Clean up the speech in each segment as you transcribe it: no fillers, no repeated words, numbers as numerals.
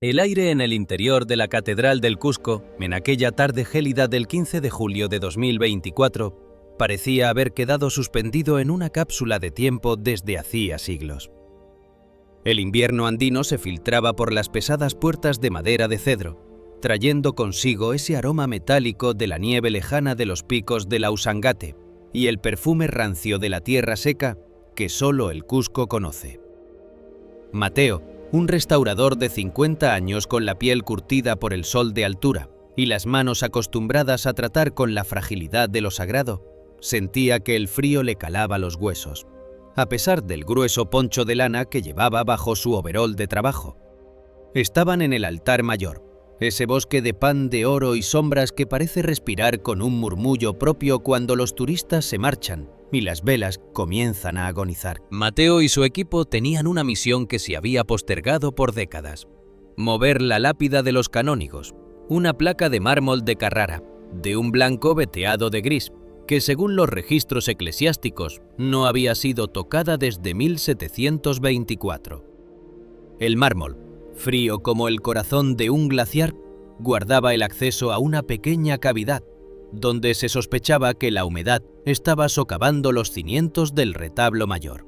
El aire en el interior de la Catedral del Cusco, en aquella tarde gélida del 15 de julio de 2024, parecía haber quedado suspendido en una cápsula de tiempo desde hacía siglos. El invierno andino se filtraba por las pesadas puertas de madera de cedro, trayendo consigo ese aroma metálico de la nieve lejana de los picos de la Usangate y el perfume rancio de la tierra seca que solo el Cusco conoce. Mateo, un restaurador de 50 años con la piel curtida por el sol de altura y las manos acostumbradas a tratar con la fragilidad de lo sagrado, sentía que el frío le calaba los huesos, a pesar del grueso poncho de lana que llevaba bajo su overol de trabajo. Estaban en el altar mayor, ese bosque de pan de oro y sombras que parece respirar con un murmullo propio cuando los turistas se marchan y las velas comienzan a agonizar. Mateo y su equipo tenían una misión que se había postergado por décadas: mover la lápida de los canónigos, una placa de mármol de Carrara, de un blanco veteado de gris, que según los registros eclesiásticos no había sido tocada desde 1724. El mármol, frío como el corazón de un glaciar, guardaba el acceso a una pequeña cavidad, donde se sospechaba que la humedad estaba socavando los cimientos del retablo mayor.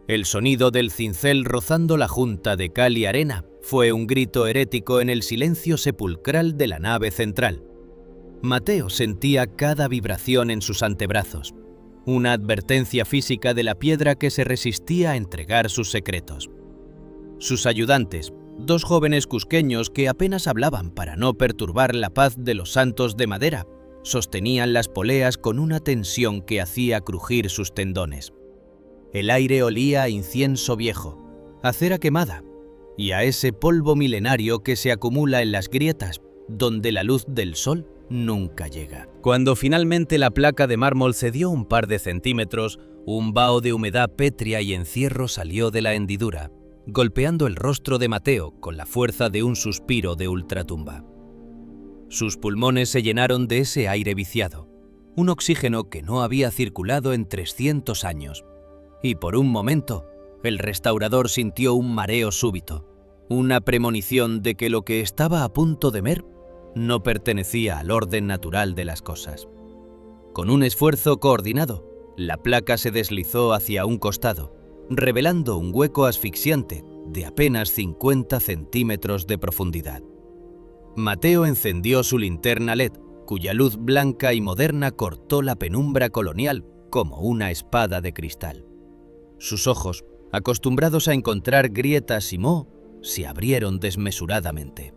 El sonido del cincel rozando la junta de cal y arena fue un grito herético en el silencio sepulcral de la nave central. Mateo sentía cada vibración en sus antebrazos, una advertencia física de la piedra que se resistía a entregar sus secretos. Sus ayudantes, dos jóvenes cusqueños que apenas hablaban para no perturbar la paz de los santos de madera, sostenían las poleas con una tensión que hacía crujir sus tendones. El aire olía a incienso viejo, a cera quemada y a ese polvo milenario que se acumula en las grietas donde la luz del sol nunca llega. Cuando finalmente la placa de mármol cedió un par de centímetros, un vaho de humedad pétrea y encierro salió de la hendidura, golpeando el rostro de Mateo con la fuerza de un suspiro de ultratumba. Sus pulmones se llenaron de ese aire viciado, un oxígeno que no había circulado en 300 años, y por un momento el restaurador sintió un mareo súbito, una premonición de que lo que estaba a punto de ver no pertenecía al orden natural de las cosas. Con un esfuerzo coordinado, la placa se deslizó hacia un costado, revelando un hueco asfixiante de apenas 50 centímetros de profundidad. Mateo encendió su linterna LED, cuya luz blanca y moderna cortó la penumbra colonial como una espada de cristal. Sus ojos, acostumbrados a encontrar grietas y moho, se abrieron desmesuradamente.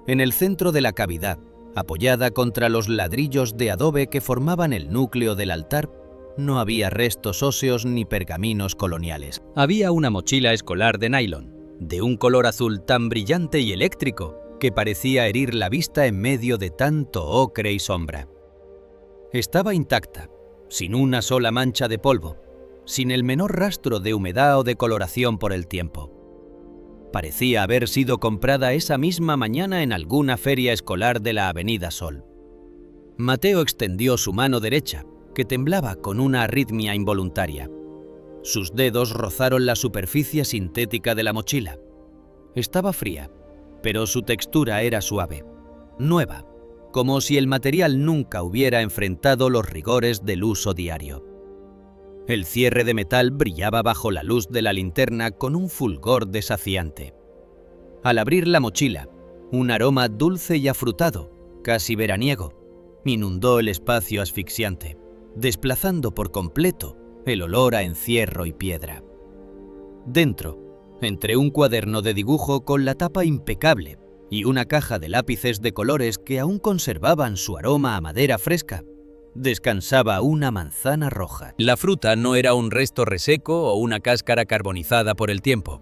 En el centro de la cavidad, apoyada contra los ladrillos de adobe que formaban el núcleo del altar, no había restos óseos ni pergaminos coloniales. Había una mochila escolar de nylon, de un color azul tan brillante y eléctrico que parecía herir la vista en medio de tanto ocre y sombra. Estaba intacta, sin una sola mancha de polvo, sin el menor rastro de humedad o de coloración por el tiempo. Parecía haber sido comprada esa misma mañana en alguna feria escolar de la Avenida Sol. Mateo extendió su mano derecha, que temblaba con una arritmia involuntaria. Sus dedos rozaron la superficie sintética de la mochila. Estaba fría, pero su textura era suave, nueva, como si el material nunca hubiera enfrentado los rigores del uso diario. El cierre de metal brillaba bajo la luz de la linterna con un fulgor desafiante. Al abrir la mochila, un aroma dulce y afrutado, casi veraniego, inundó el espacio asfixiante, desplazando por completo el olor a encierro y piedra. Dentro, entre un cuaderno de dibujo con la tapa impecable y una caja de lápices de colores que aún conservaban su aroma a madera fresca, descansaba una manzana roja. La fruta no era un resto reseco o una cáscara carbonizada por el tiempo.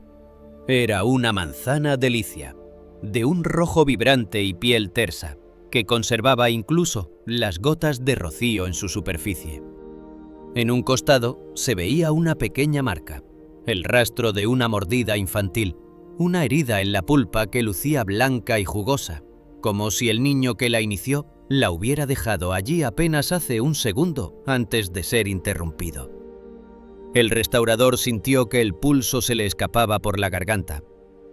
Era una manzana delicia, de un rojo vibrante y piel tersa, que conservaba incluso las gotas de rocío en su superficie. En un costado se veía una pequeña marca, el rastro de una mordida infantil, una herida en la pulpa que lucía blanca y jugosa, como si el niño que la inició la hubiera dejado allí apenas hace un segundo antes de ser interrumpido. El restaurador sintió que el pulso se le escapaba por la garganta.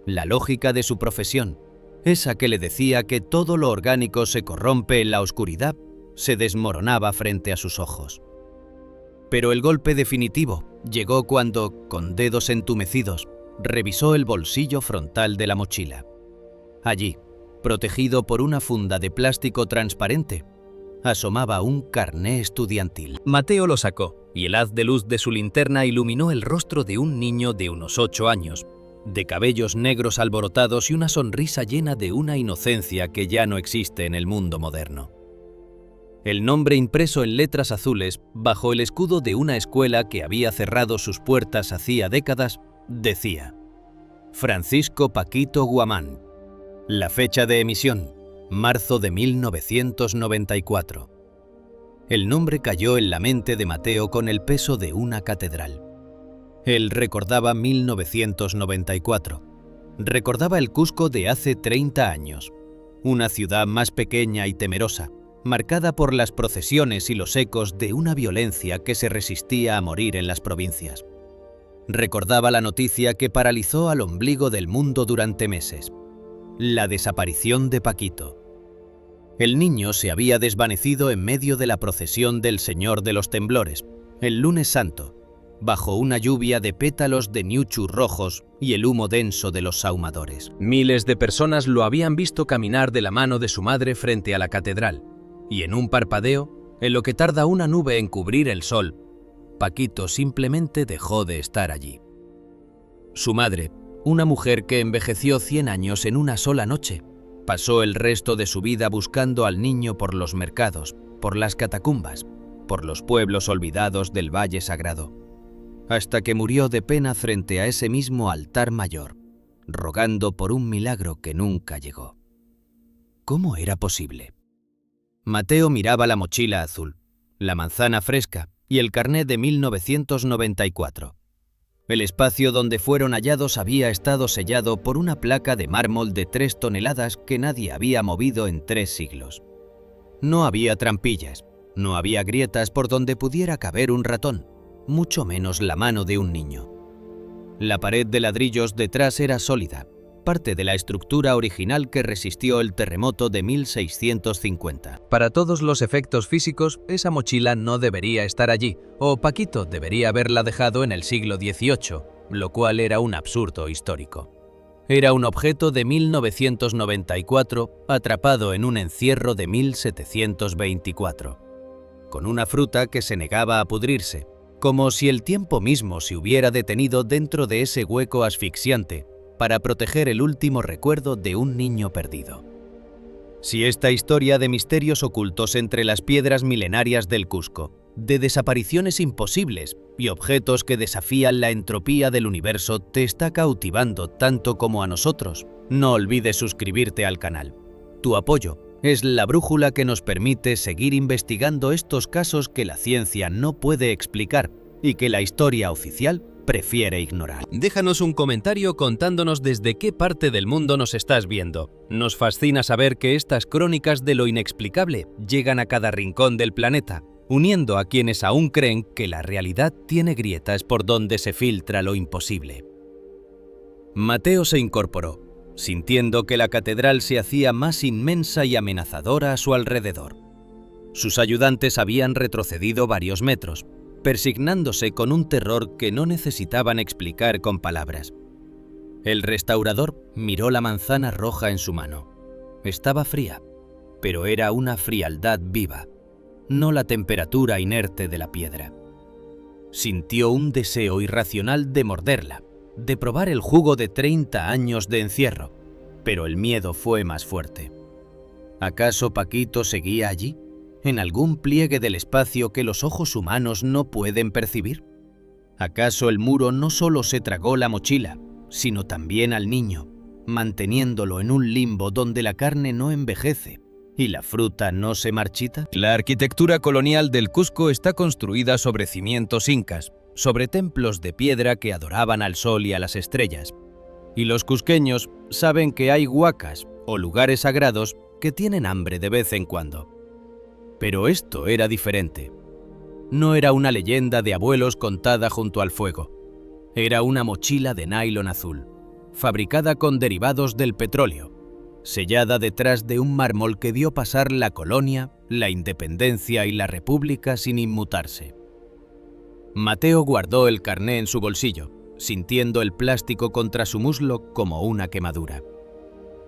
la lógica de su profesión, esa que le decía que todo lo orgánico se corrompe en la oscuridad, se desmoronaba frente a sus ojos. Pero el golpe definitivo llegó cuando, con dedos entumecidos, revisó el bolsillo frontal de la mochila. Allí, protegido por una funda de plástico transparente, asomaba un carné estudiantil. Mateo lo sacó, y el haz de luz de su linterna iluminó el rostro de un niño de unos 8 años, de cabellos negros alborotados y una sonrisa llena de una inocencia que ya no existe en el mundo moderno. El nombre impreso en letras azules, bajo el escudo de una escuela que había cerrado sus puertas hacía décadas, decía: Francisco Paquito Guamán. La fecha de emisión: marzo de 1994. El nombre cayó en la mente de Mateo con el peso de una catedral. Él recordaba 1994. Recordaba el Cusco de hace 30 años. Una ciudad más pequeña y temerosa, marcada por las procesiones y los ecos de una violencia que se resistía a morir en las provincias. Recordaba la noticia que paralizó al ombligo del mundo durante meses: la desaparición de Paquito. El niño se había desvanecido en medio de la procesión del Señor de los Temblores, el lunes santo, bajo una lluvia de pétalos de niuchu rojos y el humo denso de los sahumadores. Miles de personas lo habían visto caminar de la mano de su madre frente a la catedral, y en un parpadeo, en lo que tarda una nube en cubrir el sol, Paquito simplemente dejó de estar allí. Su madre, una mujer que envejeció 100 años en una sola noche, pasó el resto de su vida buscando al niño por los mercados, por las catacumbas, por los pueblos olvidados del Valle Sagrado, hasta que murió de pena frente a ese mismo altar mayor, rogando por un milagro que nunca llegó. ¿Cómo era posible? Mateo miraba la mochila azul, la manzana fresca y el carnet de 1994. El espacio donde fueron hallados había estado sellado por una placa de mármol de 3 toneladas que nadie había movido en 3 siglos. No había trampillas, no había grietas por donde pudiera caber un ratón, mucho menos la mano de un niño. La pared de ladrillos detrás era sólida, parte de la estructura original que resistió el terremoto de 1650. Para todos los efectos físicos, esa mochila no debería estar allí, o Paquito debería haberla dejado en el siglo XVIII, lo cual era un absurdo histórico. Era un objeto de 1994 atrapado en un encierro de 1724, con una fruta que se negaba a pudrirse, como si el tiempo mismo se hubiera detenido dentro de ese hueco asfixiante para proteger el último recuerdo de un niño perdido. Si esta historia de misterios ocultos entre las piedras milenarias del Cusco, de desapariciones imposibles y objetos que desafían la entropía del universo te está cautivando tanto como a nosotros, no olvides suscribirte al canal. Tu apoyo es la brújula que nos permite seguir investigando estos casos que la ciencia no puede explicar y que la historia oficial prefiere ignorar. Déjanos un comentario contándonos desde qué parte del mundo nos estás viendo. Nos fascina saber que estas crónicas de lo inexplicable llegan a cada rincón del planeta, uniendo a quienes aún creen que la realidad tiene grietas por donde se filtra lo imposible. Mateo se incorporó, sintiendo que la catedral se hacía más inmensa y amenazadora a su alrededor. Sus ayudantes habían retrocedido varios metros, persignándose con un terror que no necesitaban explicar con palabras. El restaurador miró la manzana roja en su mano. Estaba fría, pero era una frialdad viva, no la temperatura inerte de la piedra. Sintió un deseo irracional de morderla, de probar el jugo de 30 años de encierro, pero el miedo fue más fuerte. ¿Acaso Paquito seguía allí, en algún pliegue del espacio que los ojos humanos no pueden percibir? ¿Acaso el muro no solo se tragó la mochila, sino también al niño, manteniéndolo en un limbo donde la carne no envejece y la fruta no se marchita? La arquitectura colonial del Cusco está construida sobre cimientos incas, sobre templos de piedra que adoraban al sol y a las estrellas. Y los cusqueños saben que hay huacas o lugares sagrados que tienen hambre de vez en cuando. Pero esto era diferente. No era una leyenda de abuelos contada junto al fuego. Era una mochila de nylon azul, fabricada con derivados del petróleo, sellada detrás de un mármol que vio pasar la colonia, la independencia y la república sin inmutarse. Mateo guardó el carné en su bolsillo, sintiendo el plástico contra su muslo como una quemadura.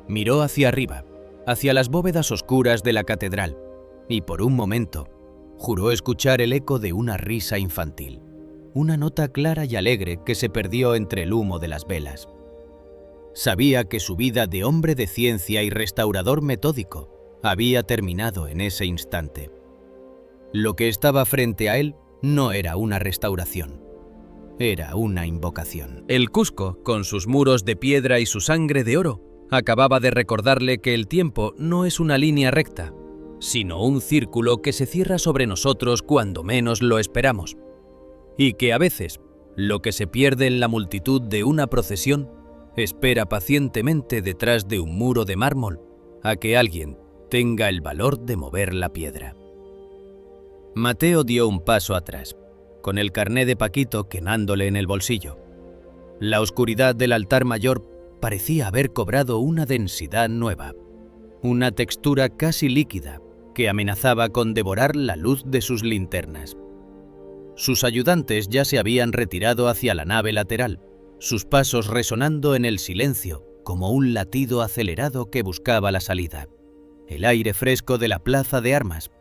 Miró hacia arriba, hacia las bóvedas oscuras de la catedral, y por un momento juró escuchar el eco de una risa infantil, una nota clara y alegre que se perdió entre el humo de las velas. Sabía que su vida de hombre de ciencia y restaurador metódico había terminado en ese instante. Lo que estaba frente a él no era una restauración, era una invocación. El Cusco, con sus muros de piedra y su sangre de oro, acababa de recordarle que el tiempo no es una línea recta, sino un círculo que se cierra sobre nosotros cuando menos lo esperamos, y que a veces lo que se pierde en la multitud de una procesión espera pacientemente detrás de un muro de mármol a que alguien tenga el valor de mover la piedra. Mateo dio un paso atrás, con el carné de Paquito quemándole en el bolsillo. La oscuridad del altar mayor parecía haber cobrado una densidad nueva, una textura casi líquida que amenazaba con devorar la luz de sus linternas. Sus ayudantes ya se habían retirado hacia la nave lateral, sus pasos resonando en el silencio como un latido acelerado que buscaba la salida. El aire fresco de la plaza de armas,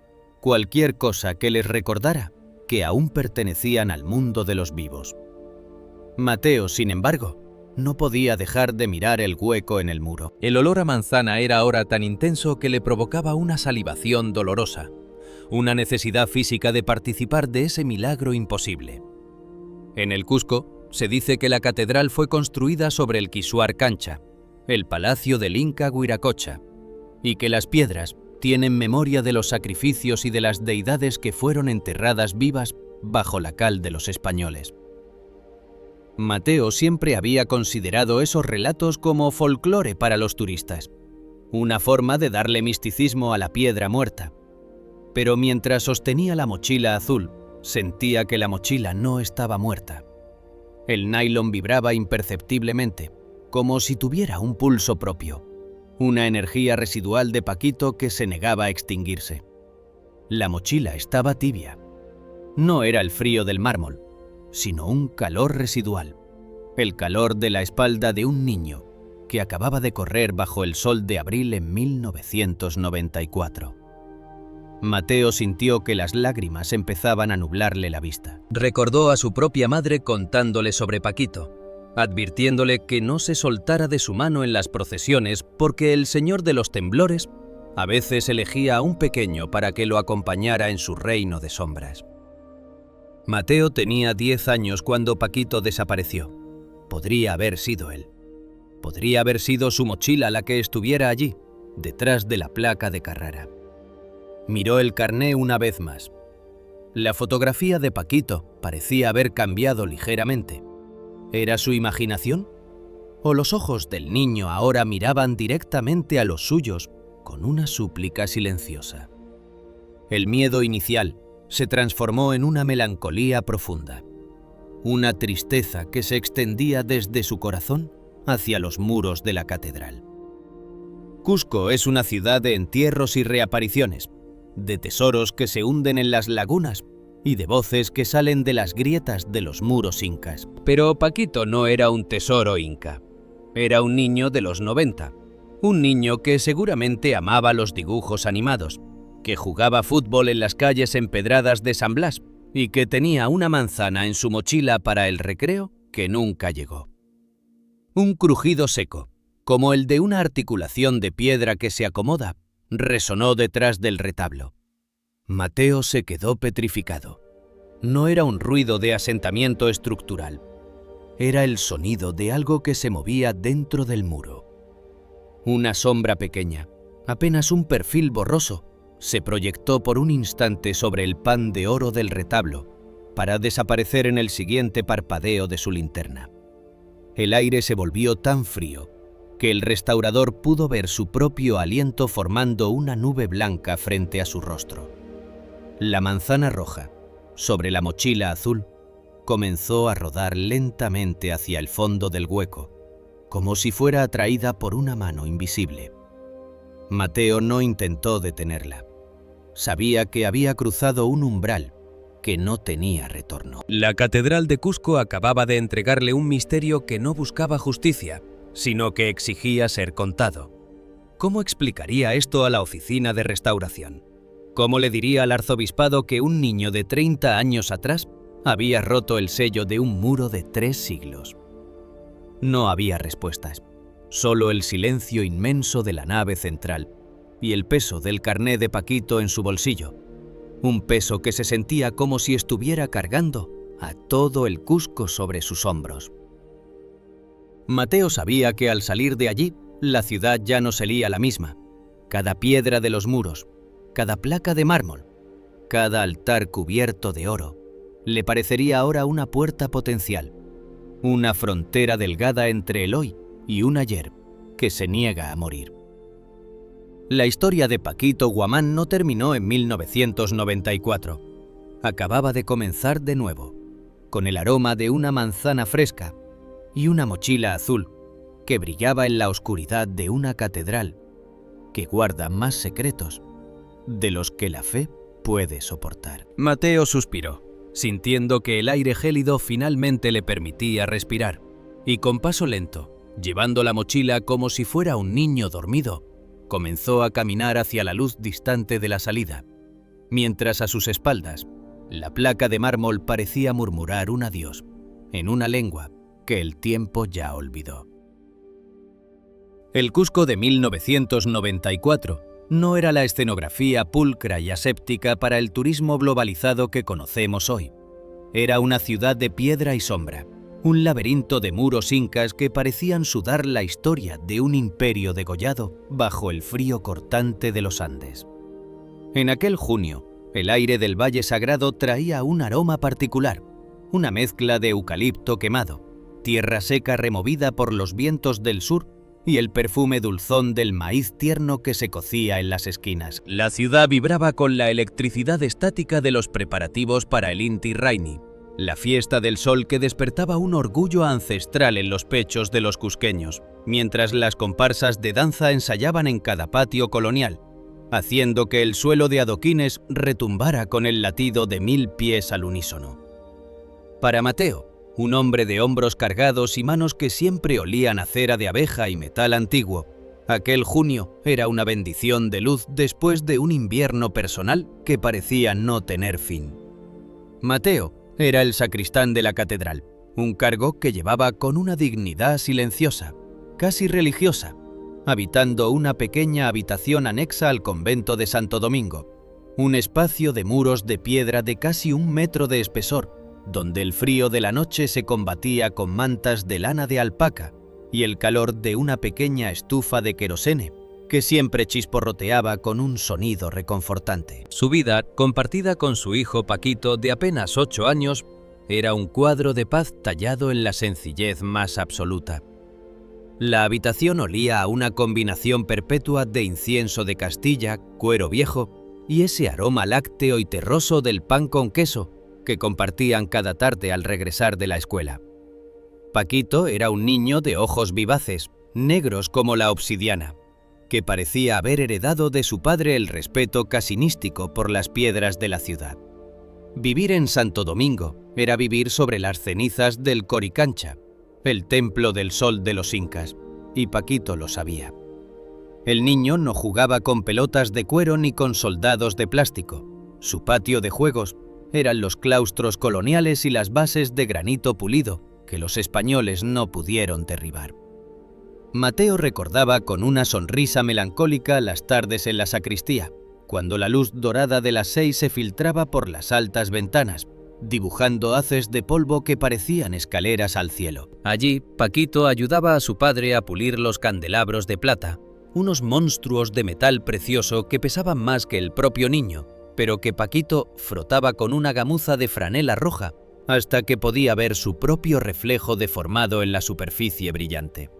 cualquier cosa que les recordara que aún pertenecían al mundo de los vivos. Mateo, sin embargo, no podía dejar de mirar el hueco en el muro. El olor a manzana era ahora tan intenso que le provocaba una salivación dolorosa, una necesidad física de participar de ese milagro imposible. En el Cusco se dice que la catedral fue construida sobre el Quisuar Cancha, el palacio del Inca Huiracocha, y que las piedras tienen memoria de los sacrificios y de las deidades que fueron enterradas vivas bajo la cal de los españoles. Mateo siempre había considerado esos relatos como folclore para los turistas, una forma de darle misticismo a la piedra muerta. Pero mientras sostenía la mochila azul, sentía que la mochila no estaba muerta. El nylon vibraba imperceptiblemente, como si tuviera un pulso propio, una energía residual de Paquito que se negaba a extinguirse. La mochila estaba tibia. No era el frío del mármol, sino un calor residual, el calor de la espalda de un niño que acababa de correr bajo el sol de abril en 1994. Mateo sintió que las lágrimas empezaban a nublarle la vista. Recordó a su propia madre contándole sobre Paquito, advirtiéndole que no se soltara de su mano en las procesiones porque el señor de los temblores a veces elegía a un pequeño para que lo acompañara en su reino de sombras. Mateo tenía 10 años cuando Paquito desapareció. Podría haber sido él. Podría haber sido su mochila la que estuviera allí, detrás de la placa de Carrara. Miró el carné una vez más. La fotografía de Paquito parecía haber cambiado ligeramente. ¿Era su imaginación? ¿O los ojos del niño ahora miraban directamente a los suyos con una súplica silenciosa? El miedo inicial se transformó en una melancolía profunda, una tristeza que se extendía desde su corazón hacia los muros de la catedral. Cusco es una ciudad de entierros y reapariciones, de tesoros que se hunden en las lagunas y de voces que salen de las grietas de los muros incas. Pero Paquito no era un tesoro inca, era un niño de los 90, un niño que seguramente amaba los dibujos animados, que jugaba fútbol en las calles empedradas de San Blas y que tenía una manzana en su mochila para el recreo que nunca llegó. Un crujido seco, como el de una articulación de piedra que se acomoda, resonó detrás del retablo. Mateo se quedó petrificado. No era un ruido de asentamiento estructural, era el sonido de algo que se movía dentro del muro. Una sombra pequeña, apenas un perfil borroso, se proyectó por un instante sobre el pan de oro del retablo, para desaparecer en el siguiente parpadeo de su linterna. El aire se volvió tan frío que el restaurador pudo ver su propio aliento formando una nube blanca frente a su rostro. La manzana roja, sobre la mochila azul, comenzó a rodar lentamente hacia el fondo del hueco, como si fuera atraída por una mano invisible. Mateo no intentó detenerla. Sabía que había cruzado un umbral que no tenía retorno. La Catedral de Cusco acababa de entregarle un misterio que no buscaba justicia, sino que exigía ser contado. ¿Cómo explicaría esto a la oficina de restauración? ¿Cómo le diría al arzobispado que un niño de 30 años atrás había roto el sello de un muro de 3 siglos? No había respuestas, solo el silencio inmenso de la nave central y el peso del carné de Paquito en su bolsillo, un peso que se sentía como si estuviera cargando a todo el Cusco sobre sus hombros. Mateo sabía que al salir de allí, la ciudad ya no sería la misma. Cada piedra de los muros, cada placa de mármol, cada altar cubierto de oro, le parecería ahora una puerta potencial, una frontera delgada entre el hoy y un ayer que se niega a morir. La historia de Paquito Guamán no terminó en 1994. Acababa de comenzar de nuevo, con el aroma de una manzana fresca y una mochila azul que brillaba en la oscuridad de una catedral que guarda más secretos de los que la fe puede soportar. Mateo suspiró, sintiendo que el aire gélido finalmente le permitía respirar, y con paso lento, llevando la mochila como si fuera un niño dormido, comenzó a caminar hacia la luz distante de la salida, mientras a sus espaldas, la placa de mármol parecía murmurar un adiós, en una lengua que el tiempo ya olvidó. El Cusco de 1994 no era la escenografía pulcra y aséptica para el turismo globalizado que conocemos hoy. Era una ciudad de piedra y sombra, un laberinto de muros incas que parecían sudar la historia de un imperio degollado bajo el frío cortante de los Andes. En aquel junio, el aire del Valle Sagrado traía un aroma particular, una mezcla de eucalipto quemado, tierra seca removida por los vientos del sur y el perfume dulzón del maíz tierno que se cocía en las esquinas. La ciudad vibraba con la electricidad estática de los preparativos para el Inti Raymi, la fiesta del sol que despertaba un orgullo ancestral en los pechos de los cusqueños, mientras las comparsas de danza ensayaban en cada patio colonial, haciendo que el suelo de adoquines retumbara con el latido de 1000 pies al unísono. Para Mateo, un hombre de hombros cargados y manos que siempre olían a cera de abeja y metal antiguo, aquel junio era una bendición de luz después de un invierno personal que parecía no tener fin. Mateo era el sacristán de la catedral, un cargo que llevaba con una dignidad silenciosa, casi religiosa, habitando una pequeña habitación anexa al convento de Santo Domingo, un espacio de muros de piedra de casi 1 metro de espesor, donde el frío de la noche se combatía con mantas de lana de alpaca y el calor de una pequeña estufa de querosene que siempre chisporroteaba con un sonido reconfortante. Su vida, compartida con su hijo Paquito de apenas 8 años, era un cuadro de paz tallado en la sencillez más absoluta. La habitación olía a una combinación perpetua de incienso de Castilla, cuero viejo y ese aroma lácteo y terroso del pan con queso que compartían cada tarde al regresar de la escuela. Paquito era un niño de ojos vivaces, negros como la obsidiana, que parecía haber heredado de su padre el respeto casinístico por las piedras de la ciudad. Vivir en Santo Domingo era vivir sobre las cenizas del Coricancha, el templo del sol de los incas, y Paquito lo sabía. El niño no jugaba con pelotas de cuero ni con soldados de plástico. Su patio de juegos eran los claustros coloniales y las bases de granito pulido que los españoles no pudieron derribar. Mateo recordaba con una sonrisa melancólica las tardes en la sacristía, cuando la luz dorada de las 6 se filtraba por las altas ventanas, dibujando haces de polvo que parecían escaleras al cielo. Allí, Paquito ayudaba a su padre a pulir los candelabros de plata, unos monstruos de metal precioso que pesaban más que el propio niño, pero que Paquito frotaba con una gamuza de franela roja hasta que podía ver su propio reflejo deformado en la superficie brillante.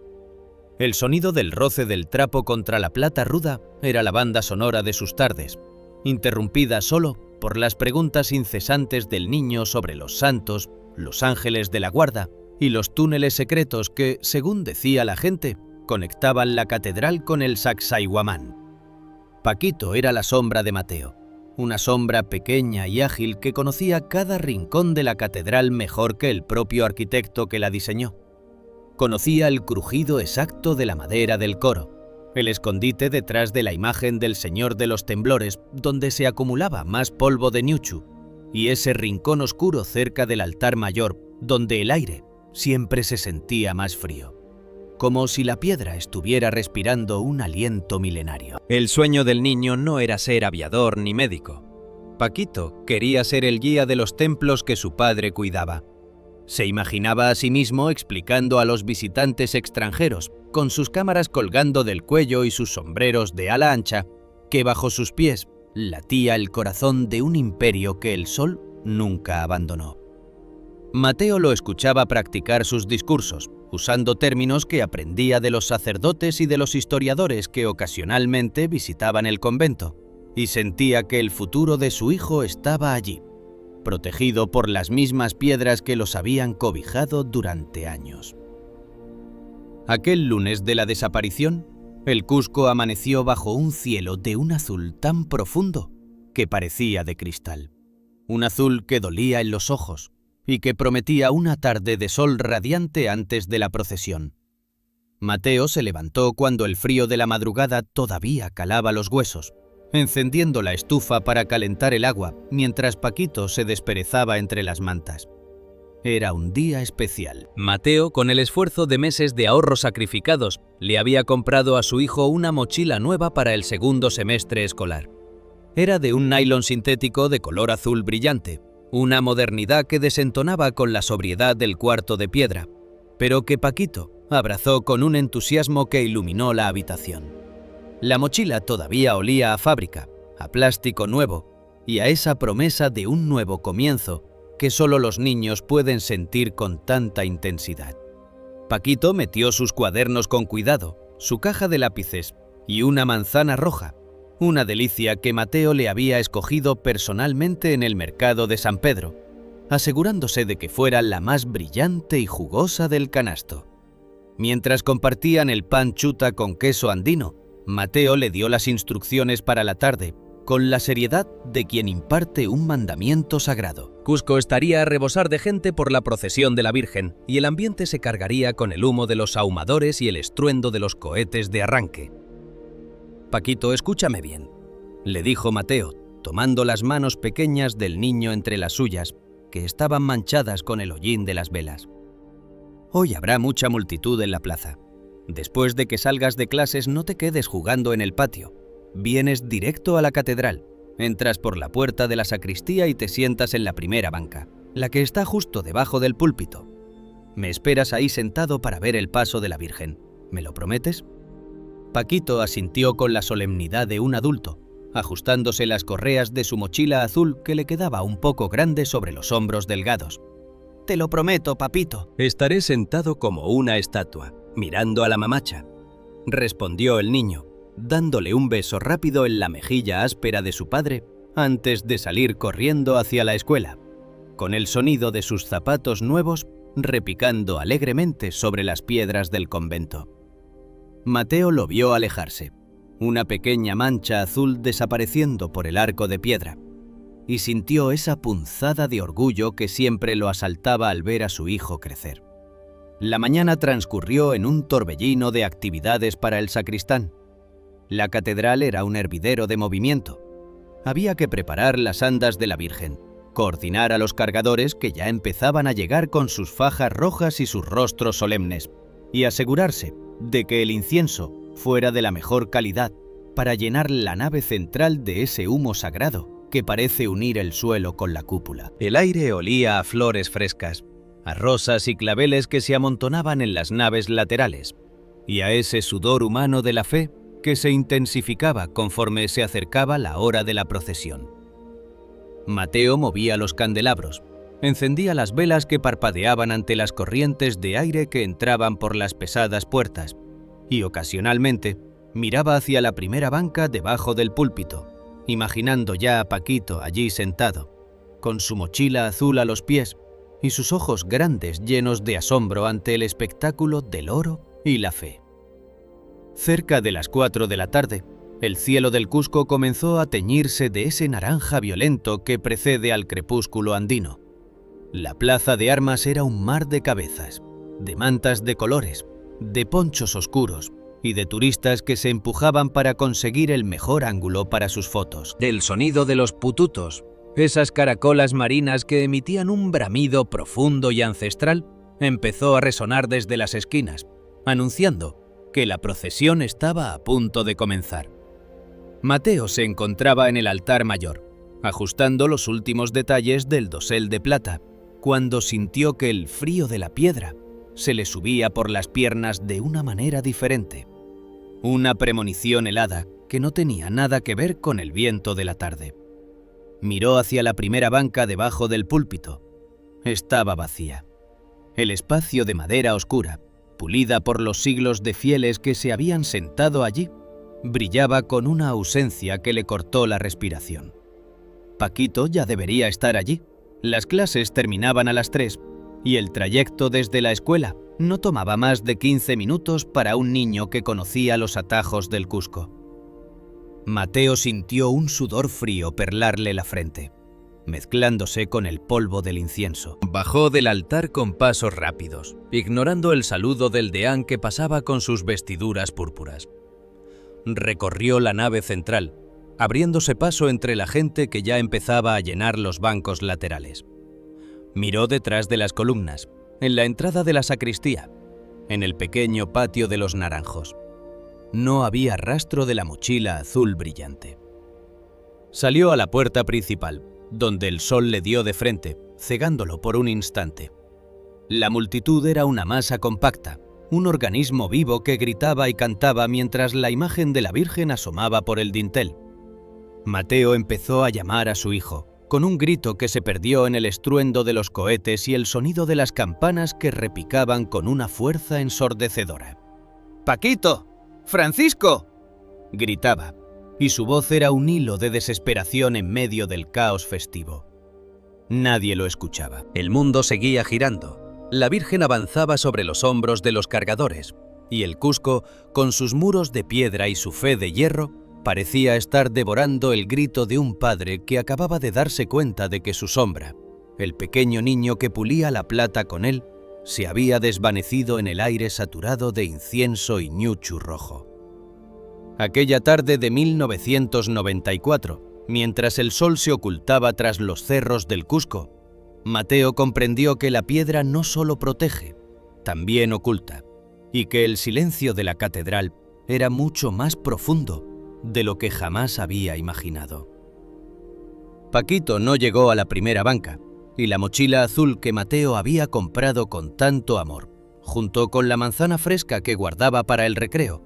El sonido del roce del trapo contra la plata ruda era la banda sonora de sus tardes, interrumpida solo por las preguntas incesantes del niño sobre los santos, los ángeles de la guarda y los túneles secretos que, según decía la gente, conectaban la catedral con el Sacsayhuamán. Paquito era la sombra de Mateo, una sombra pequeña y ágil que conocía cada rincón de la catedral mejor que el propio arquitecto que la diseñó. Conocía el crujido exacto de la madera del coro, el escondite detrás de la imagen del Señor de los Temblores donde se acumulaba más polvo de Niuchu, y ese rincón oscuro cerca del altar mayor donde el aire siempre se sentía más frío, como si la piedra estuviera respirando un aliento milenario. El sueño del niño no era ser aviador ni médico. Paquito quería ser el guía de los templos que su padre cuidaba. Se imaginaba a sí mismo explicando a los visitantes extranjeros, con sus cámaras colgando del cuello y sus sombreros de ala ancha, que bajo sus pies latía el corazón de un imperio que el sol nunca abandonó. Mateo lo escuchaba practicar sus discursos, usando términos que aprendía de los sacerdotes y de los historiadores que ocasionalmente visitaban el convento, y sentía que el futuro de su hijo estaba allí, protegido por las mismas piedras que los habían cobijado durante años. Aquel lunes de la desaparición, el Cusco amaneció bajo un cielo de un azul tan profundo que parecía de cristal, un azul que dolía en los ojos y que prometía una tarde de sol radiante antes de la procesión. Mateo se levantó cuando el frío de la madrugada todavía calaba los huesos, encendiendo la estufa para calentar el agua mientras Paquito se desperezaba entre las mantas. Era un día especial. Mateo, con el esfuerzo de meses de ahorros sacrificados, le había comprado a su hijo una mochila nueva para el segundo semestre escolar. Era de un nylon sintético de color azul brillante, una modernidad que desentonaba con la sobriedad del cuarto de piedra, pero que Paquito abrazó con un entusiasmo que iluminó la habitación. La mochila todavía olía a fábrica, a plástico nuevo y a esa promesa de un nuevo comienzo que solo los niños pueden sentir con tanta intensidad. Paquito metió sus cuadernos con cuidado, su caja de lápices y una manzana roja, una delicia que Mateo le había escogido personalmente en el mercado de San Pedro, asegurándose de que fuera la más brillante y jugosa del canasto. Mientras compartían el pan chuta con queso andino, Mateo le dio las instrucciones para la tarde, con la seriedad de quien imparte un mandamiento sagrado. Cusco estaría a rebosar de gente por la procesión de la Virgen, y el ambiente se cargaría con el humo de los ahumadores y el estruendo de los cohetes de arranque. «Paquito, escúchame bien», le dijo Mateo, tomando las manos pequeñas del niño entre las suyas, que estaban manchadas con el hollín de las velas. «Hoy habrá mucha multitud en la plaza. Después de que salgas de clases no te quedes jugando en el patio. Vienes directo a la catedral, entras por la puerta de la sacristía y te sientas en la primera banca, la que está justo debajo del púlpito. Me esperas ahí sentado para ver el paso de la Virgen. ¿Me lo prometes?» Paquito asintió con la solemnidad de un adulto, ajustándose las correas de su mochila azul que le quedaba un poco grande sobre los hombros delgados. «Te lo prometo, papito». «Estaré sentado como una estatua, mirando a la mamacha», respondió el niño, dándole un beso rápido en la mejilla áspera de su padre antes de salir corriendo hacia la escuela, con el sonido de sus zapatos nuevos repicando alegremente sobre las piedras del convento. Mateo lo vio alejarse, una pequeña mancha azul desapareciendo por el arco de piedra, y sintió esa punzada de orgullo que siempre lo asaltaba al ver a su hijo crecer. La mañana transcurrió en un torbellino de actividades para el sacristán. La catedral era un hervidero de movimiento. Había que preparar las andas de la Virgen, coordinar a los cargadores que ya empezaban a llegar con sus fajas rojas y sus rostros solemnes, y asegurarse de que el incienso fuera de la mejor calidad para llenar la nave central de ese humo sagrado que parece unir el suelo con la cúpula. El aire olía a flores frescas, a rosas y claveles que se amontonaban en las naves laterales, y a ese sudor humano de la fe que se intensificaba conforme se acercaba la hora de la procesión. Mateo movía los candelabros, encendía las velas que parpadeaban ante las corrientes de aire que entraban por las pesadas puertas, y ocasionalmente miraba hacia la primera banca debajo del púlpito, imaginando ya a Paquito allí sentado, con su mochila azul a los pies y sus ojos grandes llenos de asombro ante el espectáculo del oro y la fe. Cerca de las 4 de la tarde, el cielo del Cusco comenzó a teñirse de ese naranja violento que precede al crepúsculo andino. La plaza de armas era un mar de cabezas, de mantas de colores, de ponchos oscuros y de turistas que se empujaban para conseguir el mejor ángulo para sus fotos. Del sonido de los pututos, esas caracolas marinas que emitían un bramido profundo y ancestral, empezó a resonar desde las esquinas, anunciando que la procesión estaba a punto de comenzar. Mateo se encontraba en el altar mayor, ajustando los últimos detalles del dosel de plata, cuando sintió que el frío de la piedra se le subía por las piernas de una manera diferente. Una premonición helada que no tenía nada que ver con el viento de la tarde. Miró hacia la primera banca debajo del púlpito. Estaba vacía. El espacio de madera oscura, pulida por los siglos de fieles que se habían sentado allí, brillaba con una ausencia que le cortó la respiración. Paquito ya debería estar allí. Las clases terminaban a las 3 y el trayecto desde la escuela no tomaba más de 15 minutos para un niño que conocía los atajos del Cusco. Mateo sintió un sudor frío perlarle la frente, mezclándose con el polvo del incienso. Bajó del altar con pasos rápidos, ignorando el saludo del deán que pasaba con sus vestiduras púrpuras. Recorrió la nave central, abriéndose paso entre la gente que ya empezaba a llenar los bancos laterales. Miró detrás de las columnas, en la entrada de la sacristía, en el pequeño patio de los naranjos. No había rastro de la mochila azul brillante. Salió a la puerta principal, donde el sol le dio de frente, cegándolo por un instante. La multitud era una masa compacta, un organismo vivo que gritaba y cantaba mientras la imagen de la Virgen asomaba por el dintel. Mateo empezó a llamar a su hijo, con un grito que se perdió en el estruendo de los cohetes y el sonido de las campanas que repicaban con una fuerza ensordecedora. «¡Paquito! ¡Francisco!», gritaba, y su voz era un hilo de desesperación en medio del caos festivo. Nadie lo escuchaba. El mundo seguía girando. La Virgen avanzaba sobre los hombros de los cargadores, y el Cusco, con sus muros de piedra y su fe de hierro, parecía estar devorando el grito de un padre que acababa de darse cuenta de que su sombra, el pequeño niño que pulía la plata con él, se había desvanecido en el aire saturado de incienso y ñuchu rojo. Aquella tarde de 1994, mientras el sol se ocultaba tras los cerros del Cusco, Mateo comprendió que la piedra no solo protege, también oculta, y que el silencio de la catedral era mucho más profundo de lo que jamás había imaginado. Paquito no llegó a la primera banca, y la mochila azul que Mateo había comprado con tanto amor, junto con la manzana fresca que guardaba para el recreo,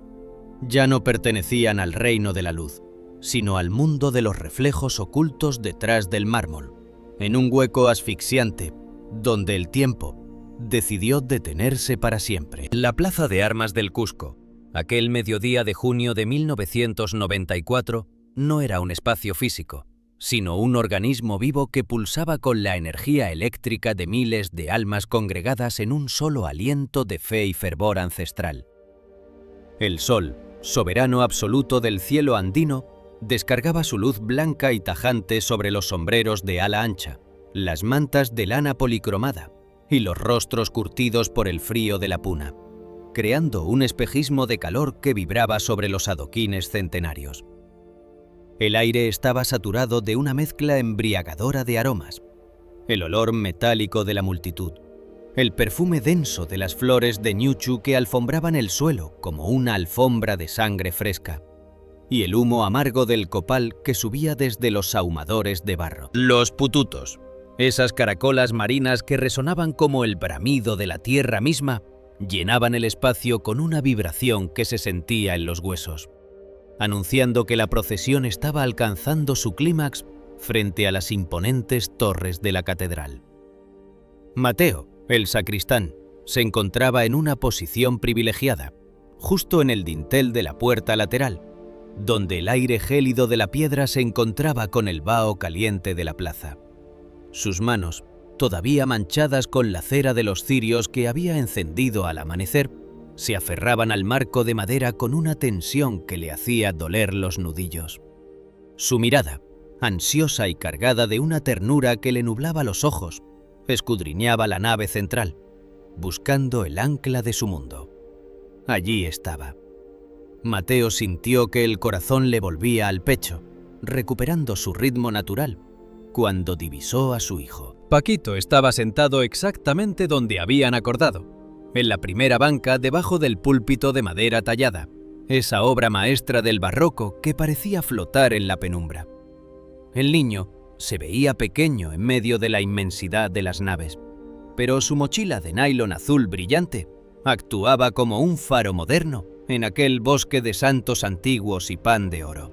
ya no pertenecían al reino de la luz, sino al mundo de los reflejos ocultos detrás del mármol, en un hueco asfixiante, donde el tiempo decidió detenerse para siempre. La plaza de armas del Cusco, aquel mediodía de junio de 1994, no era un espacio físico, sino un organismo vivo que pulsaba con la energía eléctrica de miles de almas congregadas en un solo aliento de fe y fervor ancestral. El sol, soberano absoluto del cielo andino, descargaba su luz blanca y tajante sobre los sombreros de ala ancha, las mantas de lana policromada y los rostros curtidos por el frío de la puna, creando un espejismo de calor que vibraba sobre los adoquines centenarios. El aire estaba saturado de una mezcla embriagadora de aromas, el olor metálico de la multitud, el perfume denso de las flores de ñuchu que alfombraban el suelo como una alfombra de sangre fresca, y el humo amargo del copal que subía desde los ahumadores de barro. Los pututos, esas caracolas marinas que resonaban como el bramido de la tierra misma, llenaban el espacio con una vibración que se sentía en los huesos, anunciando que la procesión estaba alcanzando su clímax frente a las imponentes torres de la catedral. Mateo, el sacristán, se encontraba en una posición privilegiada, justo en el dintel de la puerta lateral, donde el aire gélido de la piedra se encontraba con el vaho caliente de la plaza. Sus manos, todavía manchadas con la cera de los cirios que había encendido al amanecer, se aferraban al marco de madera con una tensión que le hacía doler los nudillos. Su mirada, ansiosa y cargada de una ternura que le nublaba los ojos, escudriñaba la nave central, buscando el ancla de su mundo. Allí estaba. Mateo sintió que el corazón le volvía al pecho, recuperando su ritmo natural, cuando divisó a su hijo. Paquito estaba sentado exactamente donde habían acordado, en la primera banca debajo del púlpito de madera tallada, esa obra maestra del barroco que parecía flotar en la penumbra. El niño se veía pequeño en medio de la inmensidad de las naves, pero su mochila de nylon azul brillante actuaba como un faro moderno en aquel bosque de santos antiguos y pan de oro.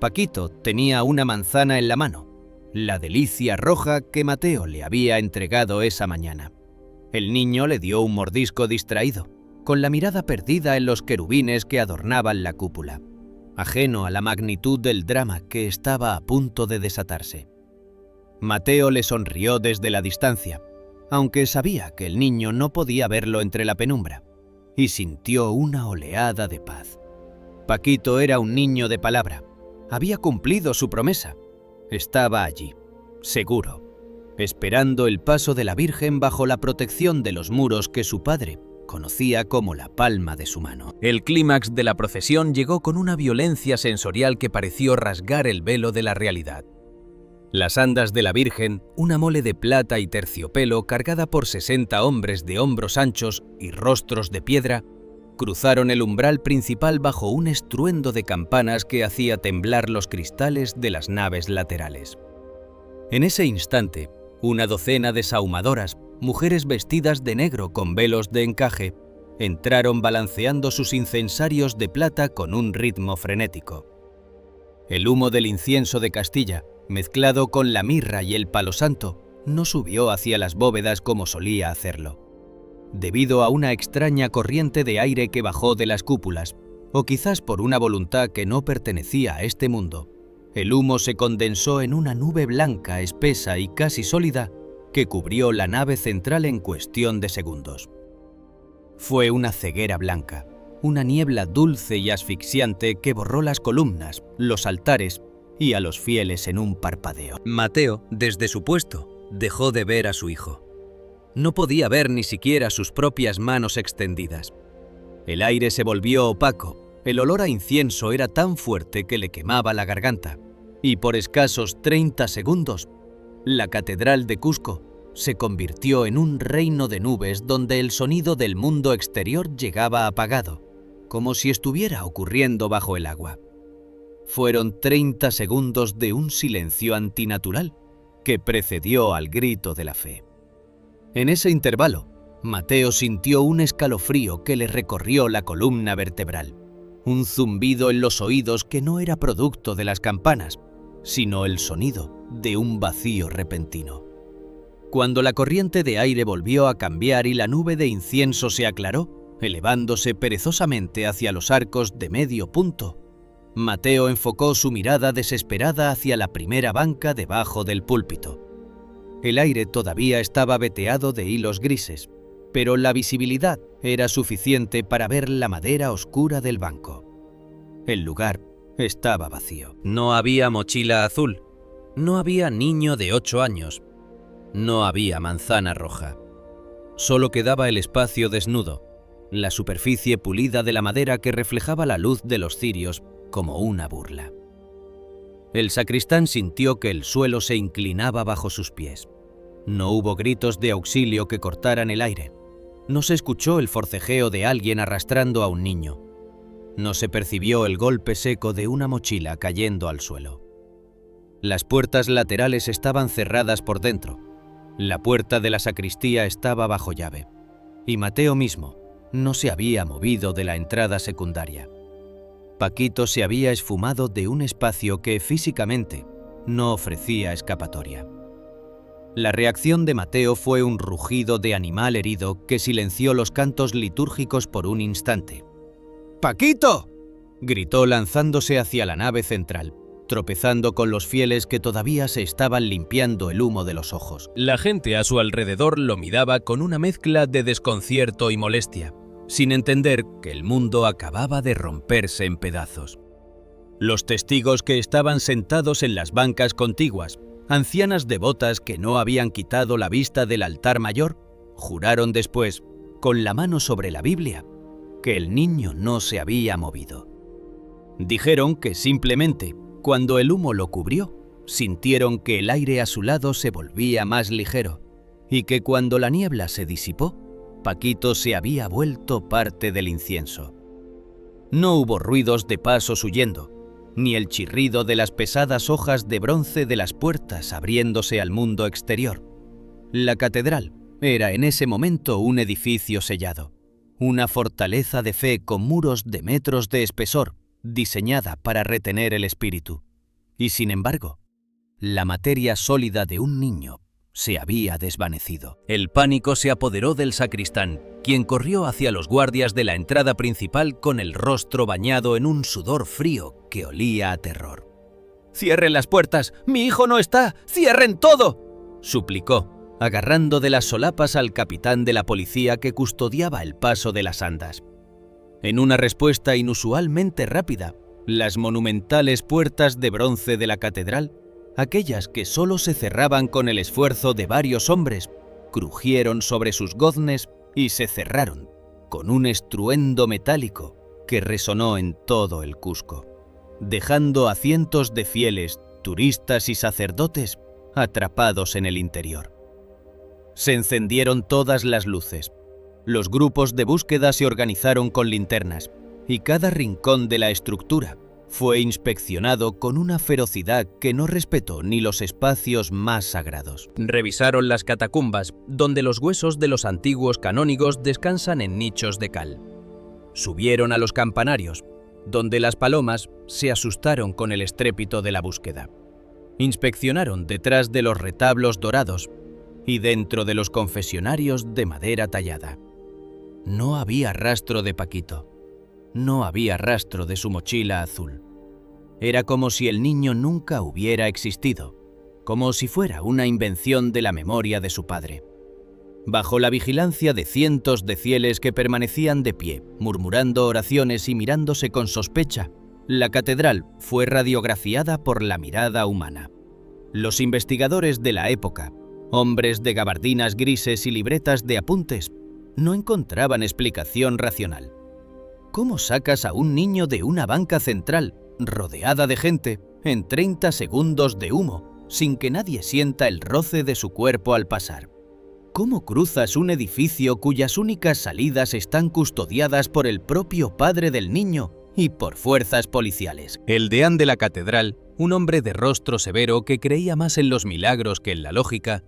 Paquito tenía una manzana en la mano, la delicia roja que Mateo le había entregado esa mañana. El niño le dio un mordisco distraído, con la mirada perdida en los querubines que adornaban la cúpula, ajeno a la magnitud del drama que estaba a punto de desatarse. Mateo le sonrió desde la distancia, aunque sabía que el niño no podía verlo entre la penumbra, y sintió una oleada de paz. Paquito era un niño de palabra, había cumplido su promesa. Estaba allí, seguro, esperando el paso de la Virgen bajo la protección de los muros que su padre conocía como la palma de su mano. El clímax de la procesión llegó con una violencia sensorial que pareció rasgar el velo de la realidad. Las andas de la Virgen, una mole de plata y terciopelo cargada por 60 hombres de hombros anchos y rostros de piedra, cruzaron el umbral principal bajo un estruendo de campanas que hacía temblar los cristales de las naves laterales. En ese instante, una docena de sahumadoras, mujeres vestidas de negro con velos de encaje, entraron balanceando sus incensarios de plata con un ritmo frenético. El humo del incienso de Castilla, mezclado con la mirra y el palo santo, no subió hacia las bóvedas como solía hacerlo, debido a una extraña corriente de aire que bajó de las cúpulas, o quizás por una voluntad que no pertenecía a este mundo. El humo se condensó en una nube blanca, espesa y casi sólida que cubrió la nave central en cuestión de segundos. Fue una ceguera blanca, una niebla dulce y asfixiante que borró las columnas, los altares y a los fieles en un parpadeo. Mateo, desde su puesto, dejó de ver a su hijo. No podía ver ni siquiera sus propias manos extendidas. El aire se volvió opaco, el olor a incienso era tan fuerte que le quemaba la garganta, y por escasos 30 segundos, la catedral de Cusco se convirtió en un reino de nubes donde el sonido del mundo exterior llegaba apagado, como si estuviera ocurriendo bajo el agua. Fueron 30 segundos de un silencio antinatural que precedió al grito de la fe. En ese intervalo, Mateo sintió un escalofrío que le recorrió la columna vertebral, un zumbido en los oídos que no era producto de las campanas, sino el sonido de un vacío repentino. Cuando la corriente de aire volvió a cambiar y la nube de incienso se aclaró, elevándose perezosamente hacia los arcos de medio punto, Mateo enfocó su mirada desesperada hacia la primera banca debajo del púlpito. El aire todavía estaba veteado de hilos grises, pero la visibilidad era suficiente para ver la madera oscura del banco. El lugar estaba vacío. No había mochila azul, no había niño de 8 años, no había manzana roja. Solo quedaba el espacio desnudo, la superficie pulida de la madera que reflejaba la luz de los cirios como una burla. El sacristán sintió que el suelo se inclinaba bajo sus pies. No hubo gritos de auxilio que cortaran el aire. No se escuchó el forcejeo de alguien arrastrando a un niño. No se percibió el golpe seco de una mochila cayendo al suelo. Las puertas laterales estaban cerradas por dentro. La puerta de la sacristía estaba bajo llave. Y Mateo mismo no se había movido de la entrada secundaria. Paquito se había esfumado de un espacio que físicamente no ofrecía escapatoria. La reacción de Mateo fue un rugido de animal herido que silenció los cantos litúrgicos por un instante. ¡Paquito!, gritó lanzándose hacia la nave central, tropezando con los fieles que todavía se estaban limpiando el humo de los ojos. La gente a su alrededor lo miraba con una mezcla de desconcierto y molestia, sin entender que el mundo acababa de romperse en pedazos. Los testigos que estaban sentados en las bancas contiguas, ancianas devotas que no habían quitado la vista del altar mayor, juraron después, con la mano sobre la Biblia, que el niño no se había movido. Dijeron que simplemente, cuando el humo lo cubrió, sintieron que el aire a su lado se volvía más ligero y que cuando la niebla se disipó, Paquito se había vuelto parte del incienso. No hubo ruidos de pasos huyendo, ni el chirrido de las pesadas hojas de bronce de las puertas abriéndose al mundo exterior. La catedral era en ese momento un edificio sellado, una fortaleza de fe con muros de metros de espesor, diseñada para retener el espíritu. Y sin embargo, la materia sólida de un niño se había desvanecido. El pánico se apoderó del sacristán, quien corrió hacia los guardias de la entrada principal con el rostro bañado en un sudor frío que olía a terror. «¡Cierren las puertas! ¡Mi hijo no está! ¡Cierren todo!», suplicó, agarrando de las solapas al capitán de la policía que custodiaba el paso de las andas. En una respuesta inusualmente rápida, las monumentales puertas de bronce de la catedral, aquellas que solo se cerraban con el esfuerzo de varios hombres, crujieron sobre sus goznes y se cerraron, con un estruendo metálico que resonó en todo el Cusco, dejando a cientos de fieles, turistas y sacerdotes atrapados en el interior. Se encendieron todas las luces. Los grupos de búsqueda se organizaron con linternas y cada rincón de la estructura fue inspeccionado con una ferocidad que no respetó ni los espacios más sagrados. Revisaron las catacumbas, donde los huesos de los antiguos canónigos descansan en nichos de cal. Subieron a los campanarios, donde las palomas se asustaron con el estrépito de la búsqueda. Inspeccionaron detrás de los retablos dorados y dentro de los confesionarios de madera tallada. No había rastro de Paquito. No había rastro de su mochila azul. Era como si el niño nunca hubiera existido, como si fuera una invención de la memoria de su padre. Bajo la vigilancia de cientos de fieles que permanecían de pie, murmurando oraciones y mirándose con sospecha, la catedral fue radiografiada por la mirada humana. Los investigadores de la época, hombres de gabardinas grises y libretas de apuntes, no encontraban explicación racional. ¿Cómo sacas a un niño de una banca central, rodeada de gente, en 30 segundos de humo, sin que nadie sienta el roce de su cuerpo al pasar? ¿Cómo cruzas un edificio cuyas únicas salidas están custodiadas por el propio padre del niño y por fuerzas policiales? El deán de la catedral, un hombre de rostro severo que creía más en los milagros que en la lógica,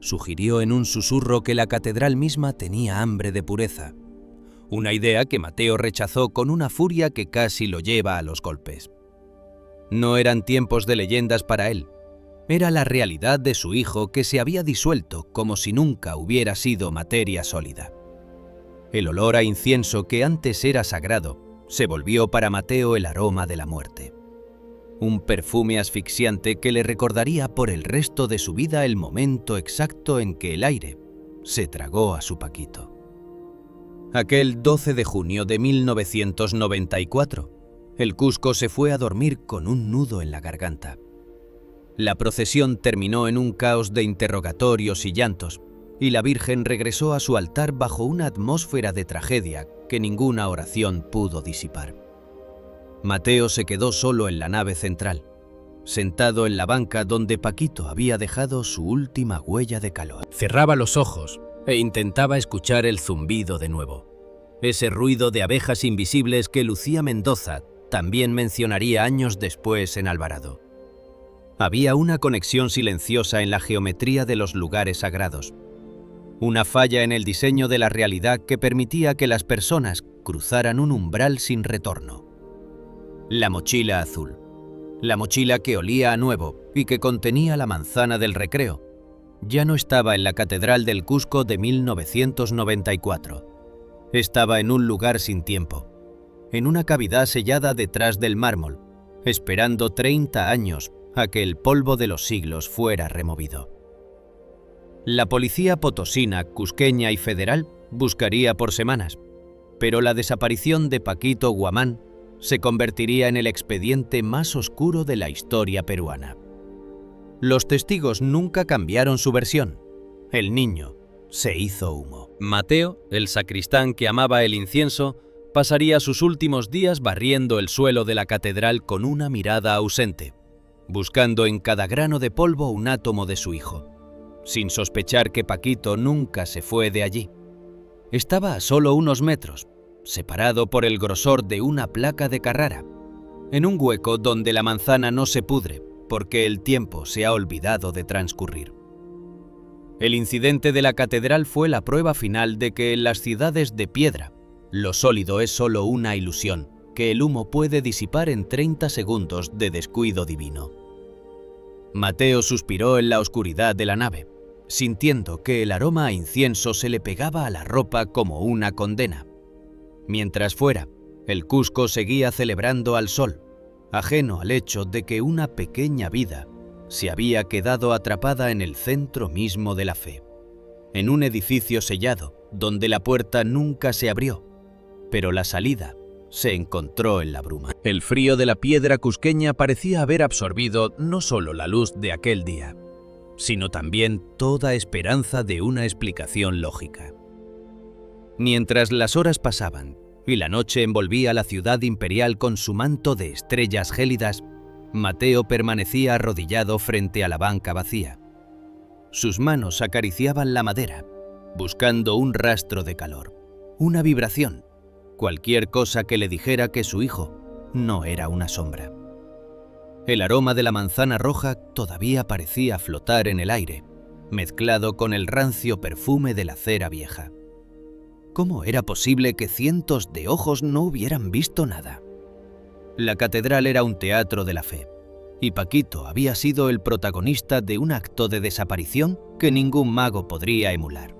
sugirió en un susurro que la catedral misma tenía hambre de pureza. Una idea que Mateo rechazó con una furia que casi lo lleva a los golpes. No eran tiempos de leyendas para él. Era la realidad de su hijo que se había disuelto como si nunca hubiera sido materia sólida. El olor a incienso que antes era sagrado se volvió para Mateo el aroma de la muerte. Un perfume asfixiante que le recordaría por el resto de su vida el momento exacto en que el aire se tragó a su Paquito. Aquel 12 de junio de 1994, el Cusco se fue a dormir con un nudo en la garganta. La procesión terminó en un caos de interrogatorios y llantos, y la Virgen regresó a su altar bajo una atmósfera de tragedia que ninguna oración pudo disipar. Mateo se quedó solo en la nave central, sentado en la banca donde Paquito había dejado su última huella de calor. Cerraba los ojos e intentaba escuchar el zumbido de nuevo. Ese ruido de abejas invisibles que Lucía Mendoza también mencionaría años después en Alvarado. Había una conexión silenciosa en la geometría de los lugares sagrados. Una falla en el diseño de la realidad que permitía que las personas cruzaran un umbral sin retorno. La mochila azul. La mochila que olía a nuevo y que contenía la manzana del recreo. Ya no estaba en la Catedral del Cusco de 1994. Estaba en un lugar sin tiempo, en una cavidad sellada detrás del mármol, esperando 30 años a que el polvo de los siglos fuera removido. La policía potosina, cusqueña y federal buscaría por semanas, pero la desaparición de Paquito Guamán se convertiría en el expediente más oscuro de la historia peruana. Los testigos nunca cambiaron su versión. El niño se hizo humo. Mateo, el sacristán que amaba el incienso, pasaría sus últimos días barriendo el suelo de la catedral con una mirada ausente, buscando en cada grano de polvo un átomo de su hijo, sin sospechar que Paquito nunca se fue de allí. Estaba a solo unos metros, separado por el grosor de una placa de Carrara, en un hueco donde la manzana no se pudre porque el tiempo se ha olvidado de transcurrir. El incidente de la catedral fue la prueba final de que en las ciudades de piedra, lo sólido es solo una ilusión que el humo puede disipar en 30 segundos de descuido divino. Mateo suspiró en la oscuridad de la nave, sintiendo que el aroma a incienso se le pegaba a la ropa como una condena. Mientras fuera, el Cusco seguía celebrando al sol, ajeno al hecho de que una pequeña vida se había quedado atrapada en el centro mismo de la fe, en un edificio sellado donde la puerta nunca se abrió, pero la salida se encontró en la bruma. El frío de la piedra cusqueña parecía haber absorbido no solo la luz de aquel día, sino también toda esperanza de una explicación lógica. Mientras las horas pasaban y la noche envolvía la ciudad imperial con su manto de estrellas gélidas, Mateo permanecía arrodillado frente a la banca vacía. Sus manos acariciaban la madera, buscando un rastro de calor, una vibración, cualquier cosa que le dijera que su hijo no era una sombra. El aroma de la manzana roja todavía parecía flotar en el aire, mezclado con el rancio perfume de la cera vieja. ¿Cómo era posible que cientos de ojos no hubieran visto nada? La catedral era un teatro de la fe, y Paquito había sido el protagonista de un acto de desaparición que ningún mago podría emular.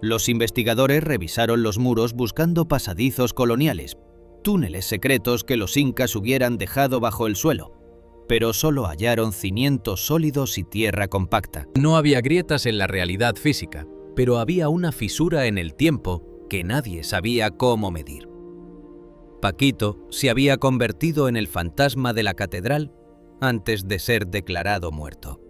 Los investigadores revisaron los muros buscando pasadizos coloniales, túneles secretos que los incas hubieran dejado bajo el suelo, pero solo hallaron cimientos sólidos y tierra compacta. No había grietas en la realidad física, pero había una fisura en el tiempo que nadie sabía cómo medir. Paquito se había convertido en el fantasma de la catedral antes de ser declarado muerto.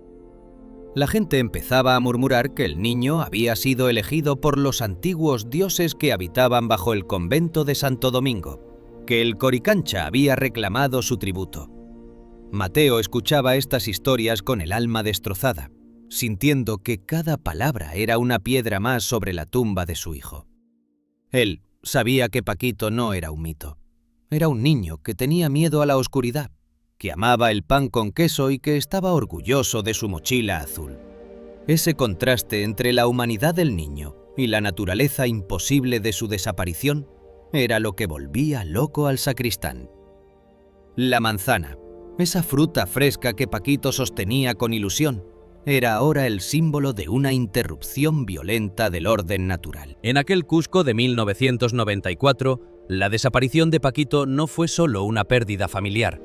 La gente empezaba a murmurar que el niño había sido elegido por los antiguos dioses que habitaban bajo el convento de Santo Domingo, que el Coricancha había reclamado su tributo. Mateo escuchaba estas historias con el alma destrozada, sintiendo que cada palabra era una piedra más sobre la tumba de su hijo. Él sabía que Paquito no era un mito. Era un niño que tenía miedo a la oscuridad, que amaba el pan con queso y que estaba orgulloso de su mochila azul. Ese contraste entre la humanidad del niño y la naturaleza imposible de su desaparición era lo que volvía loco al sacristán. La manzana, esa fruta fresca que Paquito sostenía con ilusión, era ahora el símbolo de una interrupción violenta del orden natural. En aquel Cusco de 1994, la desaparición de Paquito no fue solo una pérdida familiar,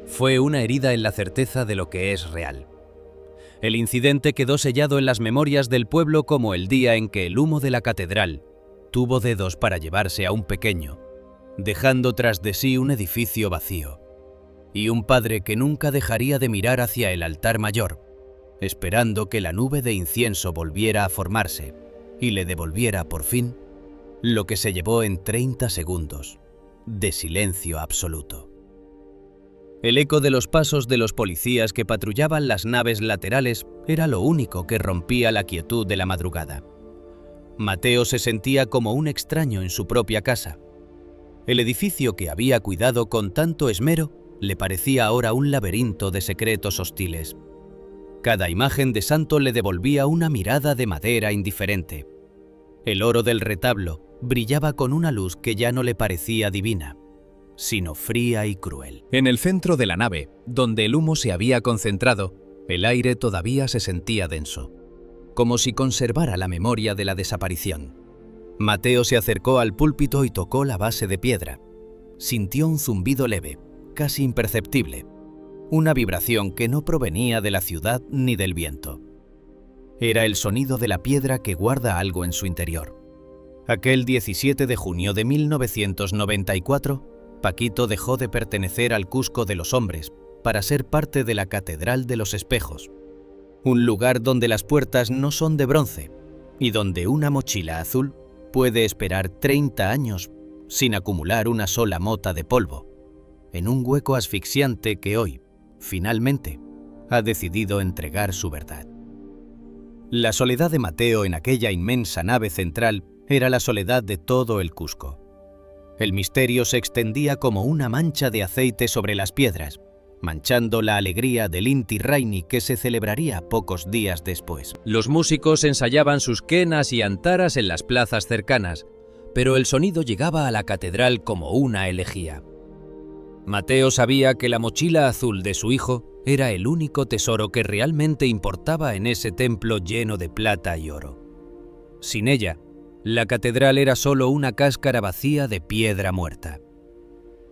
fue una herida en la certeza de lo que es real. El incidente quedó sellado en las memorias del pueblo como el día en que el humo de la catedral tuvo dedos para llevarse a un pequeño, dejando tras de sí un edificio vacío, y un padre que nunca dejaría de mirar hacia el altar mayor, esperando que la nube de incienso volviera a formarse y le devolviera por fin lo que se llevó en 30 segundos de silencio absoluto. El eco de los pasos de los policías que patrullaban las naves laterales era lo único que rompía la quietud de la madrugada. Mateo se sentía como un extraño en su propia casa. El edificio que había cuidado con tanto esmero le parecía ahora un laberinto de secretos hostiles. Cada imagen de santo le devolvía una mirada de madera indiferente. El oro del retablo brillaba con una luz que ya no le parecía divina, sino fría y cruel. En el centro de la nave, donde el humo se había concentrado, el aire todavía se sentía denso, como si conservara la memoria de la desaparición. Mateo se acercó al púlpito y tocó la base de piedra. Sintió un zumbido leve, casi imperceptible, una vibración que no provenía de la ciudad ni del viento. Era el sonido de la piedra que guarda algo en su interior. Aquel 17 de junio de 1994, Paquito dejó de pertenecer al Cusco de los hombres para ser parte de la Catedral de los Espejos, un lugar donde las puertas no son de bronce y donde una mochila azul puede esperar 30 años sin acumular una sola mota de polvo, en un hueco asfixiante que hoy, finalmente, ha decidido entregar su verdad. La soledad de Mateo en aquella inmensa nave central era la soledad de todo el Cusco. El misterio se extendía como una mancha de aceite sobre las piedras, manchando la alegría del Inti Raymi que se celebraría pocos días después. Los músicos ensayaban sus quenas y antaras en las plazas cercanas, pero el sonido llegaba a la catedral como una elegía. Mateo sabía que la mochila azul de su hijo era el único tesoro que realmente importaba en ese templo lleno de plata y oro. Sin ella, la catedral era solo una cáscara vacía de piedra muerta.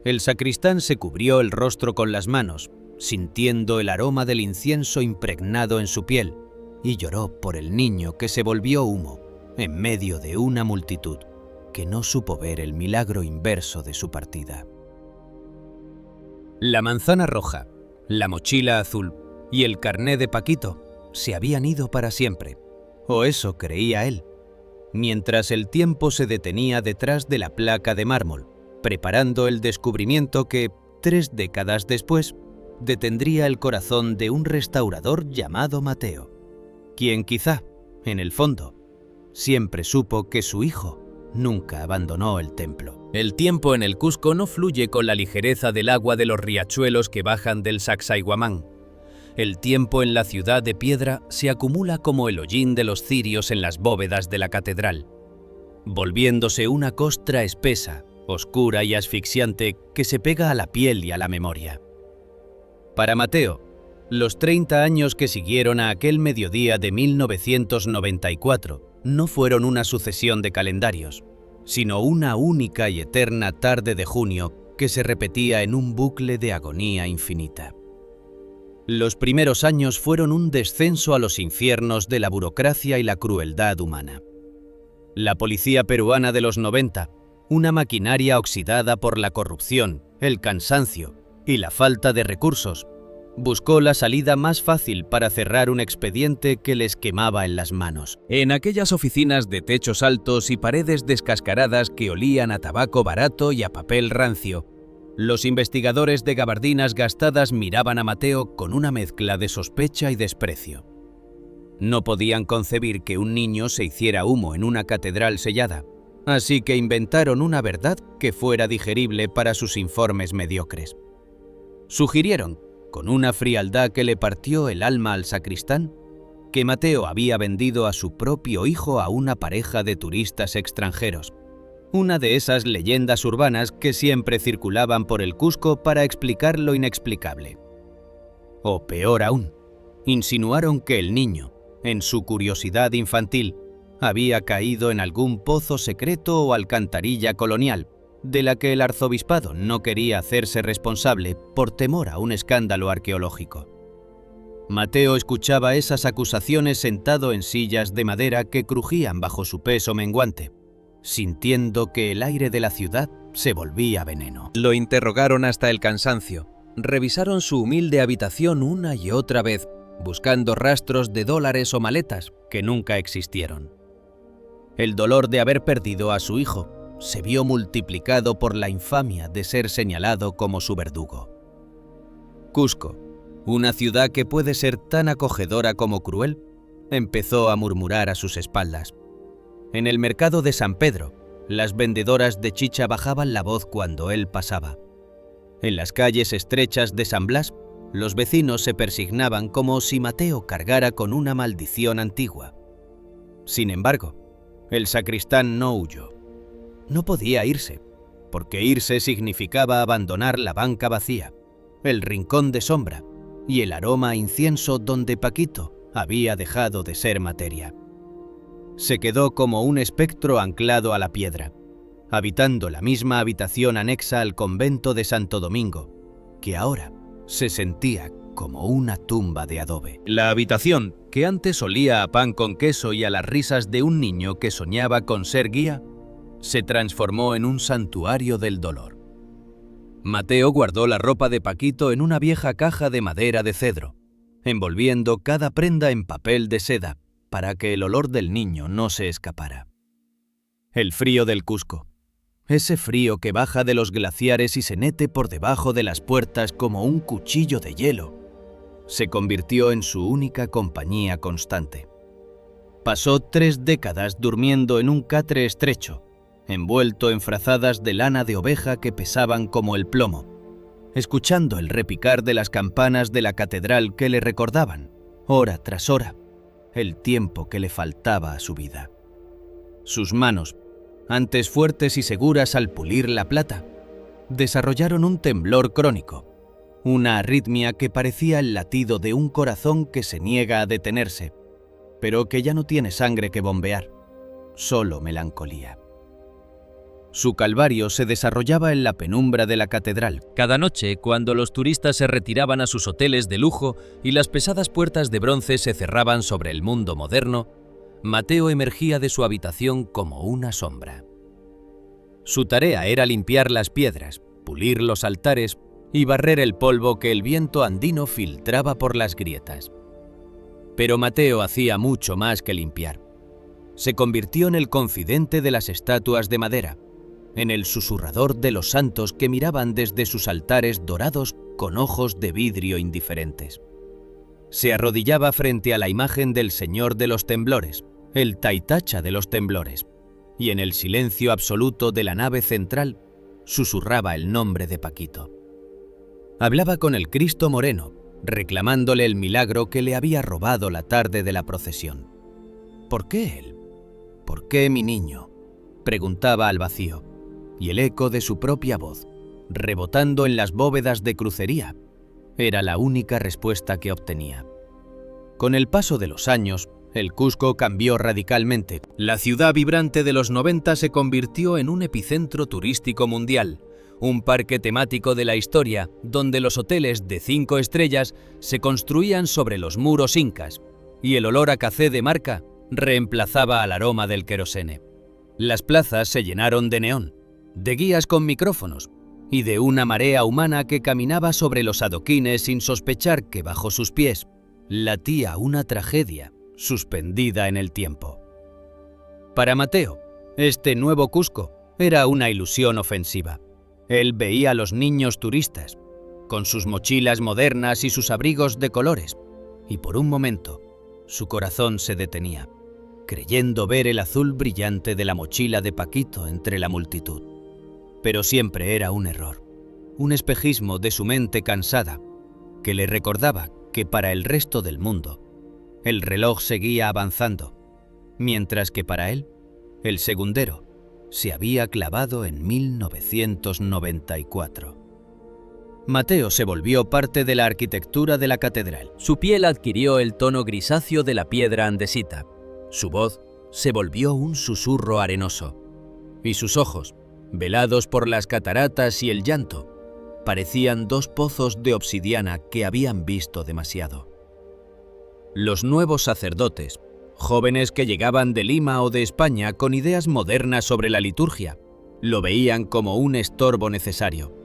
El sacristán se cubrió el rostro con las manos, sintiendo el aroma del incienso impregnado en su piel, y lloró por el niño que se volvió humo en medio de una multitud que no supo ver el milagro inverso de su partida. La manzana roja, la mochila azul y el carné de Paquito se habían ido para siempre, o eso creía él, mientras el tiempo se detenía detrás de la placa de mármol, preparando el descubrimiento que, 3 décadas después, detendría el corazón de un restaurador llamado Mateo, quien quizá, en el fondo, siempre supo que su hijo nunca abandonó el templo. El tiempo en el Cusco no fluye con la ligereza del agua de los riachuelos que bajan del Sacsayhuamán. El tiempo en la ciudad de piedra se acumula como el hollín de los cirios en las bóvedas de la catedral, volviéndose una costra espesa, oscura y asfixiante que se pega a la piel y a la memoria. Para Mateo, los 30 años que siguieron a aquel mediodía de 1994 no fueron una sucesión de calendarios, sino una única y eterna tarde de junio que se repetía en un bucle de agonía infinita. Los primeros años fueron un descenso a los infiernos de la burocracia y la crueldad humana. La policía peruana de los 90, una maquinaria oxidada por la corrupción, el cansancio y la falta de recursos, buscó la salida más fácil para cerrar un expediente que les quemaba en las manos. En aquellas oficinas de techos altos y paredes descascaradas que olían a tabaco barato y a papel rancio, los investigadores de gabardinas gastadas miraban a Mateo con una mezcla de sospecha y desprecio. No podían concebir que un niño se hiciera humo en una catedral sellada, así que inventaron una verdad que fuera digerible para sus informes mediocres. Sugirieron, con una frialdad que le partió el alma al sacristán, que Mateo había vendido a su propio hijo a una pareja de turistas extranjeros, una de esas leyendas urbanas que siempre circulaban por el Cusco para explicar lo inexplicable. O peor aún, insinuaron que el niño, en su curiosidad infantil, había caído en algún pozo secreto o alcantarilla colonial, de la que el arzobispado no quería hacerse responsable por temor a un escándalo arqueológico. Mateo escuchaba esas acusaciones sentado en sillas de madera que crujían bajo su peso menguante, sintiendo que el aire de la ciudad se volvía veneno. Lo interrogaron hasta el cansancio, revisaron su humilde habitación una y otra vez, buscando rastros de dólares o maletas que nunca existieron. El dolor de haber perdido a su hijo se vio multiplicado por la infamia de ser señalado como su verdugo. Cusco, una ciudad que puede ser tan acogedora como cruel, empezó a murmurar a sus espaldas. En el mercado de San Pedro, las vendedoras de chicha bajaban la voz cuando él pasaba. En las calles estrechas de San Blas, los vecinos se persignaban como si Mateo cargara con una maldición antigua. Sin embargo, el sacristán no huyó. No podía irse, porque irse significaba abandonar la banca vacía, el rincón de sombra y el aroma a incienso donde Paquito había dejado de ser materia. Se quedó como un espectro anclado a la piedra, habitando la misma habitación anexa al convento de Santo Domingo, que ahora se sentía como una tumba de adobe. La habitación, que antes olía a pan con queso y a las risas de un niño que soñaba con ser guía, se transformó en un santuario del dolor. Mateo guardó la ropa de Paquito en una vieja caja de madera de cedro, envolviendo cada prenda en papel de seda para que el olor del niño no se escapara. El frío del Cusco, ese frío que baja de los glaciares y se mete por debajo de las puertas como un cuchillo de hielo, se convirtió en su única compañía constante. Pasó 3 décadas durmiendo en un catre estrecho, envuelto en frazadas de lana de oveja que pesaban como el plomo, escuchando el repicar de las campanas de la catedral que le recordaban, hora tras hora, el tiempo que le faltaba a su vida. Sus manos, antes fuertes y seguras al pulir la plata, desarrollaron un temblor crónico, una arritmia que parecía el latido de un corazón que se niega a detenerse, pero que ya no tiene sangre que bombear, solo melancolía. Su calvario se desarrollaba en la penumbra de la catedral. Cada noche, cuando los turistas se retiraban a sus hoteles de lujo y las pesadas puertas de bronce se cerraban sobre el mundo moderno, Mateo emergía de su habitación como una sombra. Su tarea era limpiar las piedras, pulir los altares y barrer el polvo que el viento andino filtraba por las grietas. Pero Mateo hacía mucho más que limpiar. Se convirtió en el confidente de las estatuas de madera, en el susurrador de los santos que miraban desde sus altares dorados con ojos de vidrio indiferentes. Se arrodillaba frente a la imagen del Señor de los Temblores, el Taitacha de los Temblores, y en el silencio absoluto de la nave central susurraba el nombre de Paquito. Hablaba con el Cristo moreno, reclamándole el milagro que le había robado la tarde de la procesión. ¿Por qué él? ¿Por qué mi niño?, preguntaba al vacío, y el eco de su propia voz, rebotando en las bóvedas de crucería, era la única respuesta que obtenía. Con el paso de los años, el Cusco cambió radicalmente. La ciudad vibrante de los 90 se convirtió en un epicentro turístico mundial, un parque temático de la historia donde los hoteles de 5 estrellas se construían sobre los muros incas y el olor a café de marca reemplazaba al aroma del querosene. Las plazas se llenaron de neón, de guías con micrófonos y de una marea humana que caminaba sobre los adoquines sin sospechar que bajo sus pies latía una tragedia suspendida en el tiempo. Para Mateo, este nuevo Cusco era una ilusión ofensiva. Él veía a los niños turistas, con sus mochilas modernas y sus abrigos de colores, y por un momento su corazón se detenía, creyendo ver el azul brillante de la mochila de Paquito entre la multitud. Pero siempre era un error, un espejismo de su mente cansada, que le recordaba que para el resto del mundo, el reloj seguía avanzando, mientras que para él, el segundero se había clavado en 1994. Mateo se volvió parte de la arquitectura de la catedral. Su piel adquirió el tono grisáceo de la piedra andesita. Su voz se volvió un susurro arenoso. Y sus ojos, velados por las cataratas y el llanto, parecían 2 pozos de obsidiana que habían visto demasiado. Los nuevos sacerdotes, jóvenes que llegaban de Lima o de España con ideas modernas sobre la liturgia, lo veían como un estorbo necesario.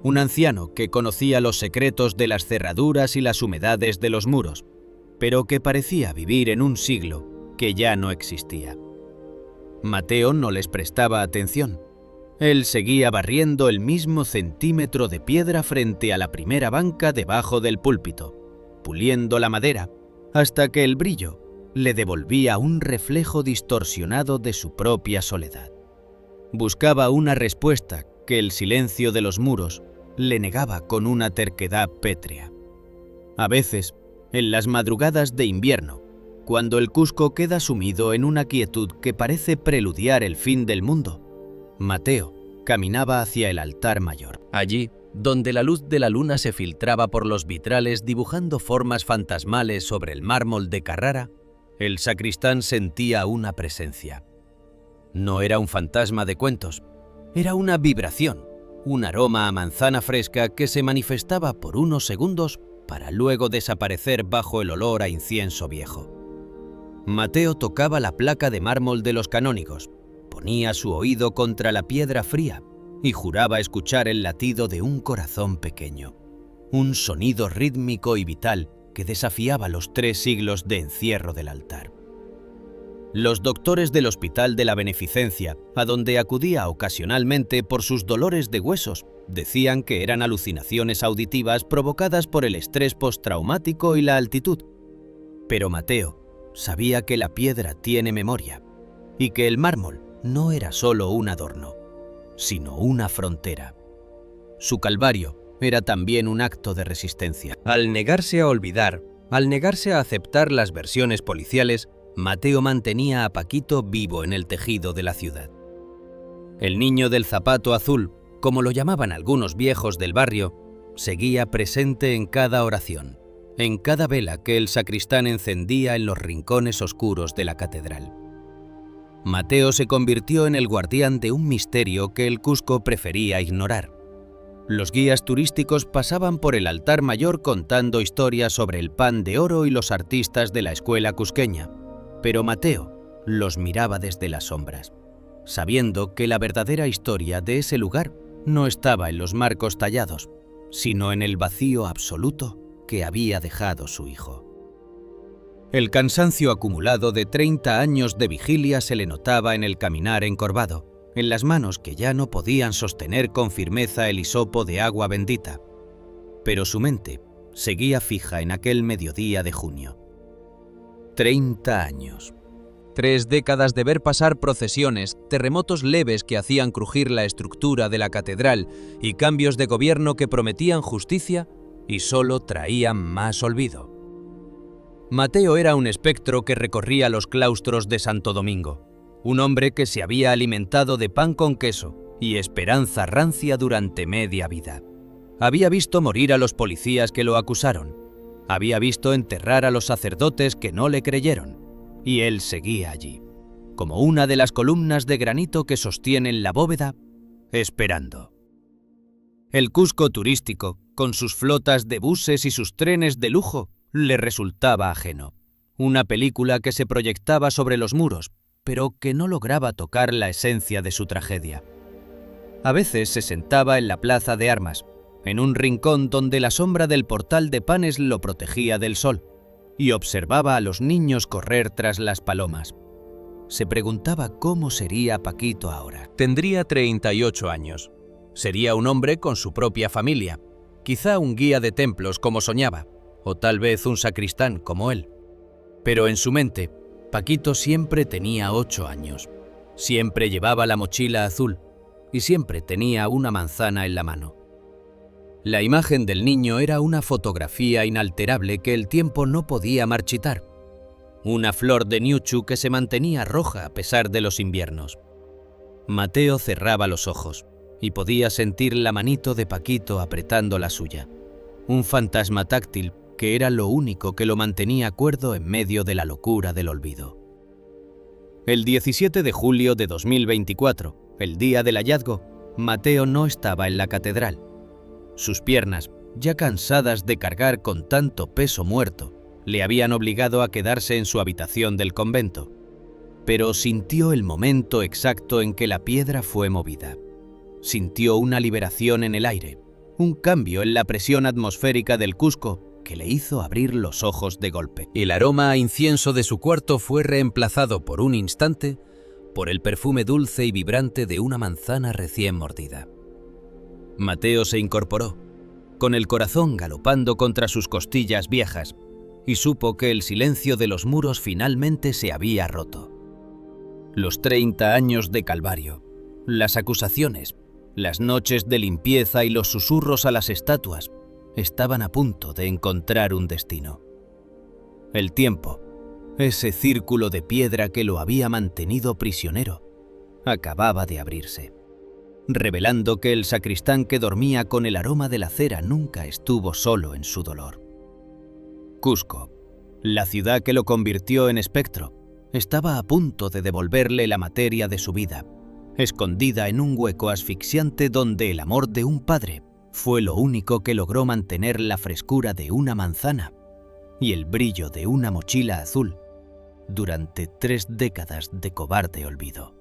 Un anciano que conocía los secretos de las cerraduras y las humedades de los muros, pero que parecía vivir en un siglo que ya no existía. Mateo no les prestaba atención. Él seguía barriendo el mismo centímetro de piedra frente a la primera banca debajo del púlpito, puliendo la madera, hasta que el brillo le devolvía un reflejo distorsionado de su propia soledad. Buscaba una respuesta que el silencio de los muros le negaba con una terquedad pétrea. A veces, en las madrugadas de invierno, cuando el Cusco queda sumido en una quietud que parece preludiar el fin del mundo, Mateo caminaba hacia el altar mayor. Allí, donde la luz de la luna se filtraba por los vitrales dibujando formas fantasmales sobre el mármol de Carrara, el sacristán sentía una presencia. No era un fantasma de cuentos, era una vibración, un aroma a manzana fresca que se manifestaba por unos segundos para luego desaparecer bajo el olor a incienso viejo. Mateo tocaba la placa de mármol de los canónigos, ponía su oído contra la piedra fría y juraba escuchar el latido de un corazón pequeño, un sonido rítmico y vital que desafiaba los 3 siglos de encierro del altar. Los doctores del Hospital de la Beneficencia, a donde acudía ocasionalmente por sus dolores de huesos, decían que eran alucinaciones auditivas provocadas por el estrés postraumático y la altitud. Pero Mateo sabía que la piedra tiene memoria y que el mármol no era solo un adorno, sino una frontera. Su calvario era también un acto de resistencia. Al negarse a olvidar, al negarse a aceptar las versiones policiales, Mateo mantenía a Paquito vivo en el tejido de la ciudad. El niño del zapato azul, como lo llamaban algunos viejos del barrio, seguía presente en cada oración, en cada vela que el sacristán encendía en los rincones oscuros de la catedral. Mateo se convirtió en el guardián de un misterio que el Cusco prefería ignorar. Los guías turísticos pasaban por el altar mayor contando historias sobre el pan de oro y los artistas de la escuela cusqueña, pero Mateo los miraba desde las sombras, sabiendo que la verdadera historia de ese lugar no estaba en los marcos tallados, sino en el vacío absoluto que había dejado su hijo. El cansancio acumulado de 30 años de vigilia se le notaba en el caminar encorvado, en las manos que ya no podían sostener con firmeza el hisopo de agua bendita. Pero su mente seguía fija en aquel mediodía de junio. 30 años. 3 décadas de ver pasar procesiones, terremotos leves que hacían crujir la estructura de la catedral y cambios de gobierno que prometían justicia y solo traían más olvido. Mateo era un espectro que recorría los claustros de Santo Domingo, un hombre que se había alimentado de pan con queso y esperanza rancia durante media vida. Había visto morir a los policías que lo acusaron, había visto enterrar a los sacerdotes que no le creyeron, y él seguía allí, como una de las columnas de granito que sostienen la bóveda, esperando. El Cusco turístico, con sus flotas de buses y sus trenes de lujo, le resultaba ajeno. Una película que se proyectaba sobre los muros, pero que no lograba tocar la esencia de su tragedia. A veces se sentaba en la plaza de armas, en un rincón donde la sombra del portal de panes lo protegía del sol, y observaba a los niños correr tras las palomas. Se preguntaba cómo sería Paquito ahora. Tendría 38 años. Sería un hombre con su propia familia, quizá un guía de templos como soñaba, o tal vez un sacristán como él. Pero en su mente, Paquito siempre tenía 8 años, siempre llevaba la mochila azul y siempre tenía una manzana en la mano. La imagen del niño era una fotografía inalterable que el tiempo no podía marchitar, una flor de ñuchu que se mantenía roja a pesar de los inviernos. Mateo cerraba los ojos y podía sentir la manito de Paquito apretando la suya, un fantasma táctil que era lo único que lo mantenía cuerdo en medio de la locura del olvido. El 17 de julio de 2024, el día del hallazgo, Mateo no estaba en la catedral. Sus piernas, ya cansadas de cargar con tanto peso muerto, le habían obligado a quedarse en su habitación del convento. Pero sintió el momento exacto en que la piedra fue movida. Sintió una liberación en el aire, un cambio en la presión atmosférica del Cusco que le hizo abrir los ojos de golpe. El aroma a incienso de su cuarto fue reemplazado por un instante por el perfume dulce y vibrante de una manzana recién mordida. Mateo se incorporó, con el corazón galopando contra sus costillas viejas, y supo que el silencio de los muros finalmente se había roto. Los 30 años de calvario, las acusaciones, las noches de limpieza y los susurros a las estatuas estaban a punto de encontrar un destino. El tiempo, ese círculo de piedra que lo había mantenido prisionero, acababa de abrirse, revelando que el sacristán que dormía con el aroma de la cera nunca estuvo solo en su dolor. Cusco, la ciudad que lo convirtió en espectro, estaba a punto de devolverle la materia de su vida, escondida en un hueco asfixiante donde el amor de un padre fue lo único que logró mantener la frescura de una manzana y el brillo de una mochila azul durante 3 décadas de cobarde olvido.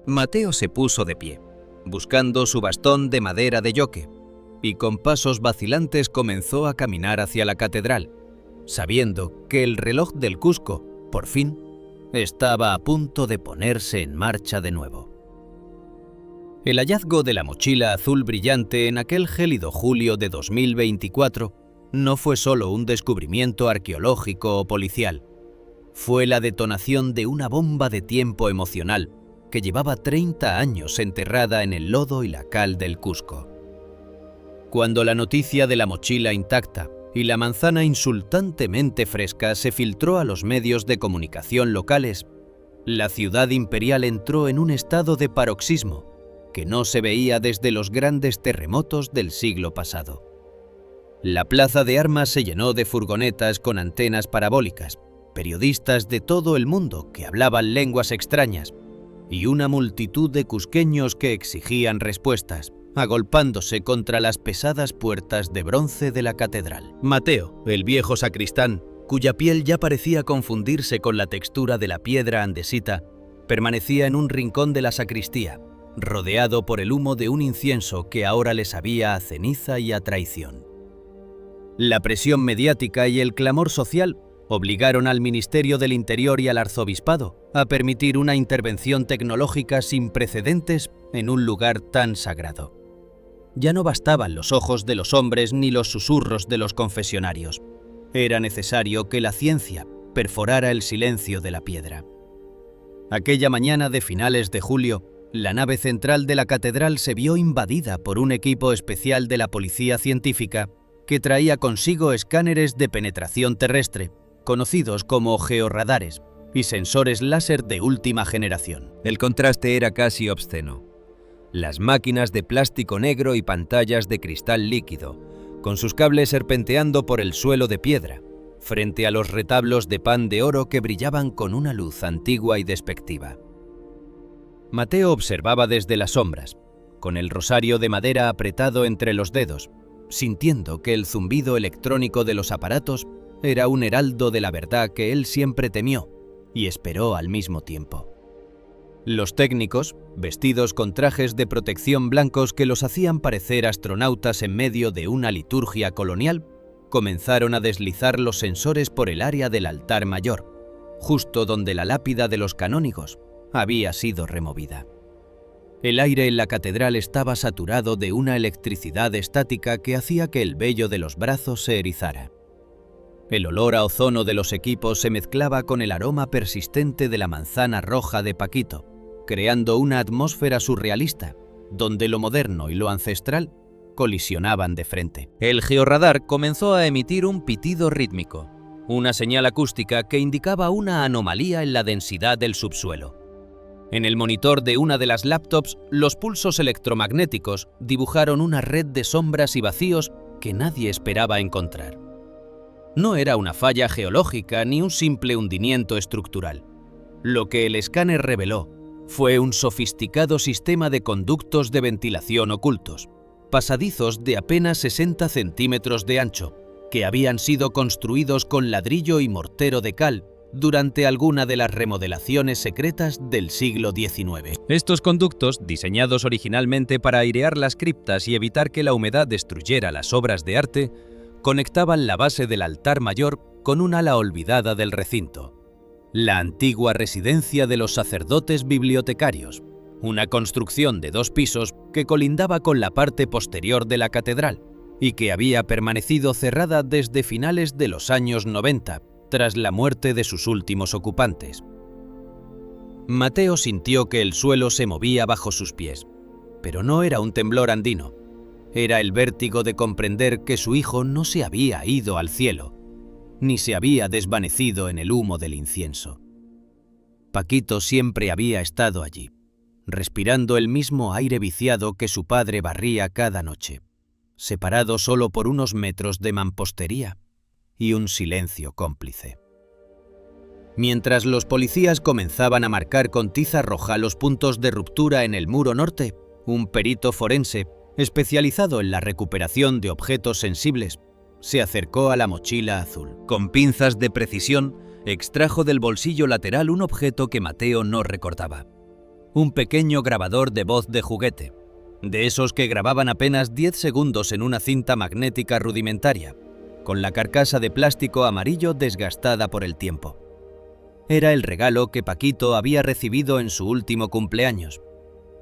Mateo se puso de pie, buscando su bastón de madera de yoque, y con pasos vacilantes comenzó a caminar hacia la catedral, sabiendo que el reloj del Cusco, por fin, estaba a punto de ponerse en marcha de nuevo. El hallazgo de la mochila azul brillante en aquel gélido julio de 2024 no fue solo un descubrimiento arqueológico o policial, fue la detonación de una bomba de tiempo emocional que llevaba 30 años enterrada en el lodo y la cal del Cusco. Cuando la noticia de la mochila intacta y la manzana insultantemente fresca se filtró a los medios de comunicación locales, la ciudad imperial entró en un estado de paroxismo que no se veía desde los grandes terremotos del siglo pasado. La plaza de armas se llenó de furgonetas con antenas parabólicas, periodistas de todo el mundo que hablaban lenguas extrañas y una multitud de cusqueños que exigían respuestas, agolpándose contra las pesadas puertas de bronce de la catedral. Mateo, el viejo sacristán, cuya piel ya parecía confundirse con la textura de la piedra andesita, permanecía en un rincón de la sacristía, rodeado por el humo de un incienso que ahora le sabía a ceniza y a traición. La presión mediática y el clamor social obligaron al Ministerio del Interior y al Arzobispado a permitir una intervención tecnológica sin precedentes en un lugar tan sagrado. Ya no bastaban los ojos de los hombres ni los susurros de los confesionarios. Era necesario que la ciencia perforara el silencio de la piedra. Aquella mañana de finales de julio, la nave central de la catedral se vio invadida por un equipo especial de la policía científica que traía consigo escáneres de penetración terrestre, conocidos como georradares, y sensores láser de última generación. El contraste era casi obsceno. Las máquinas de plástico negro y pantallas de cristal líquido, con sus cables serpenteando por el suelo de piedra, frente a los retablos de pan de oro que brillaban con una luz antigua y despectiva. Mateo observaba desde las sombras, con el rosario de madera apretado entre los dedos, sintiendo que el zumbido electrónico de los aparatos era un heraldo de la verdad que él siempre temió y esperó al mismo tiempo. Los técnicos, vestidos con trajes de protección blancos que los hacían parecer astronautas en medio de una liturgia colonial, comenzaron a deslizar los sensores por el área del altar mayor, justo donde la lápida de los canónigos había sido removida. El aire en la catedral estaba saturado de una electricidad estática que hacía que el vello de los brazos se erizara. El olor a ozono de los equipos se mezclaba con el aroma persistente de la manzana roja de Paquito, creando una atmósfera surrealista, donde lo moderno y lo ancestral colisionaban de frente. El georradar comenzó a emitir un pitido rítmico, una señal acústica que indicaba una anomalía en la densidad del subsuelo. En el monitor de una de las laptops, los pulsos electromagnéticos dibujaron una red de sombras y vacíos que nadie esperaba encontrar. No era una falla geológica ni un simple hundimiento estructural. Lo que el escáner reveló fue un sofisticado sistema de conductos de ventilación ocultos, pasadizos de apenas 60 centímetros de ancho, que habían sido construidos con ladrillo y mortero de cal durante alguna de las remodelaciones secretas del siglo XIX. Estos conductos, diseñados originalmente para airear las criptas y evitar que la humedad destruyera las obras de arte, conectaban la base del altar mayor con un ala olvidada del recinto, la antigua residencia de los sacerdotes bibliotecarios, una construcción de 2 pisos que colindaba con la parte posterior de la catedral y que había permanecido cerrada desde finales de los años 90, tras la muerte de sus últimos ocupantes. Mateo sintió que el suelo se movía bajo sus pies, pero no era un temblor andino. Era el vértigo de comprender que su hijo no se había ido al cielo, ni se había desvanecido en el humo del incienso. Paquito siempre había estado allí, respirando el mismo aire viciado que su padre barría cada noche, separado solo por unos metros de mampostería y un silencio cómplice. Mientras los policías comenzaban a marcar con tiza roja los puntos de ruptura en el muro norte, un perito forense, especializado en la recuperación de objetos sensibles, se acercó a la mochila azul. Con pinzas de precisión, extrajo del bolsillo lateral un objeto que Mateo no recordaba. Un pequeño grabador de voz de juguete, de esos que grababan apenas 10 segundos en una cinta magnética rudimentaria, con la carcasa de plástico amarillo desgastada por el tiempo. Era el regalo que Paquito había recibido en su último cumpleaños.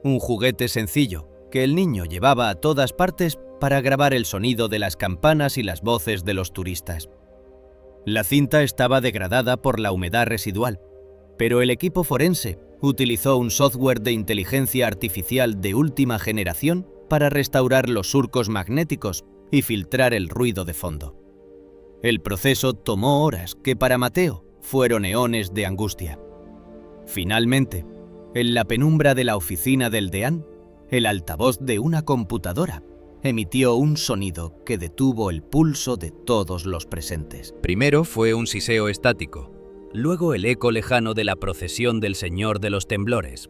Un juguete sencillo que el niño llevaba a todas partes para grabar el sonido de las campanas y las voces de los turistas. La cinta estaba degradada por la humedad residual, pero el equipo forense utilizó un software de inteligencia artificial de última generación para restaurar los surcos magnéticos y filtrar el ruido de fondo. El proceso tomó horas que para Mateo fueron eones de angustia. Finalmente, en la penumbra de la oficina del deán, el altavoz de una computadora emitió un sonido que detuvo el pulso de todos los presentes. Primero fue un siseo estático, luego el eco lejano de la procesión del Señor de los Temblores,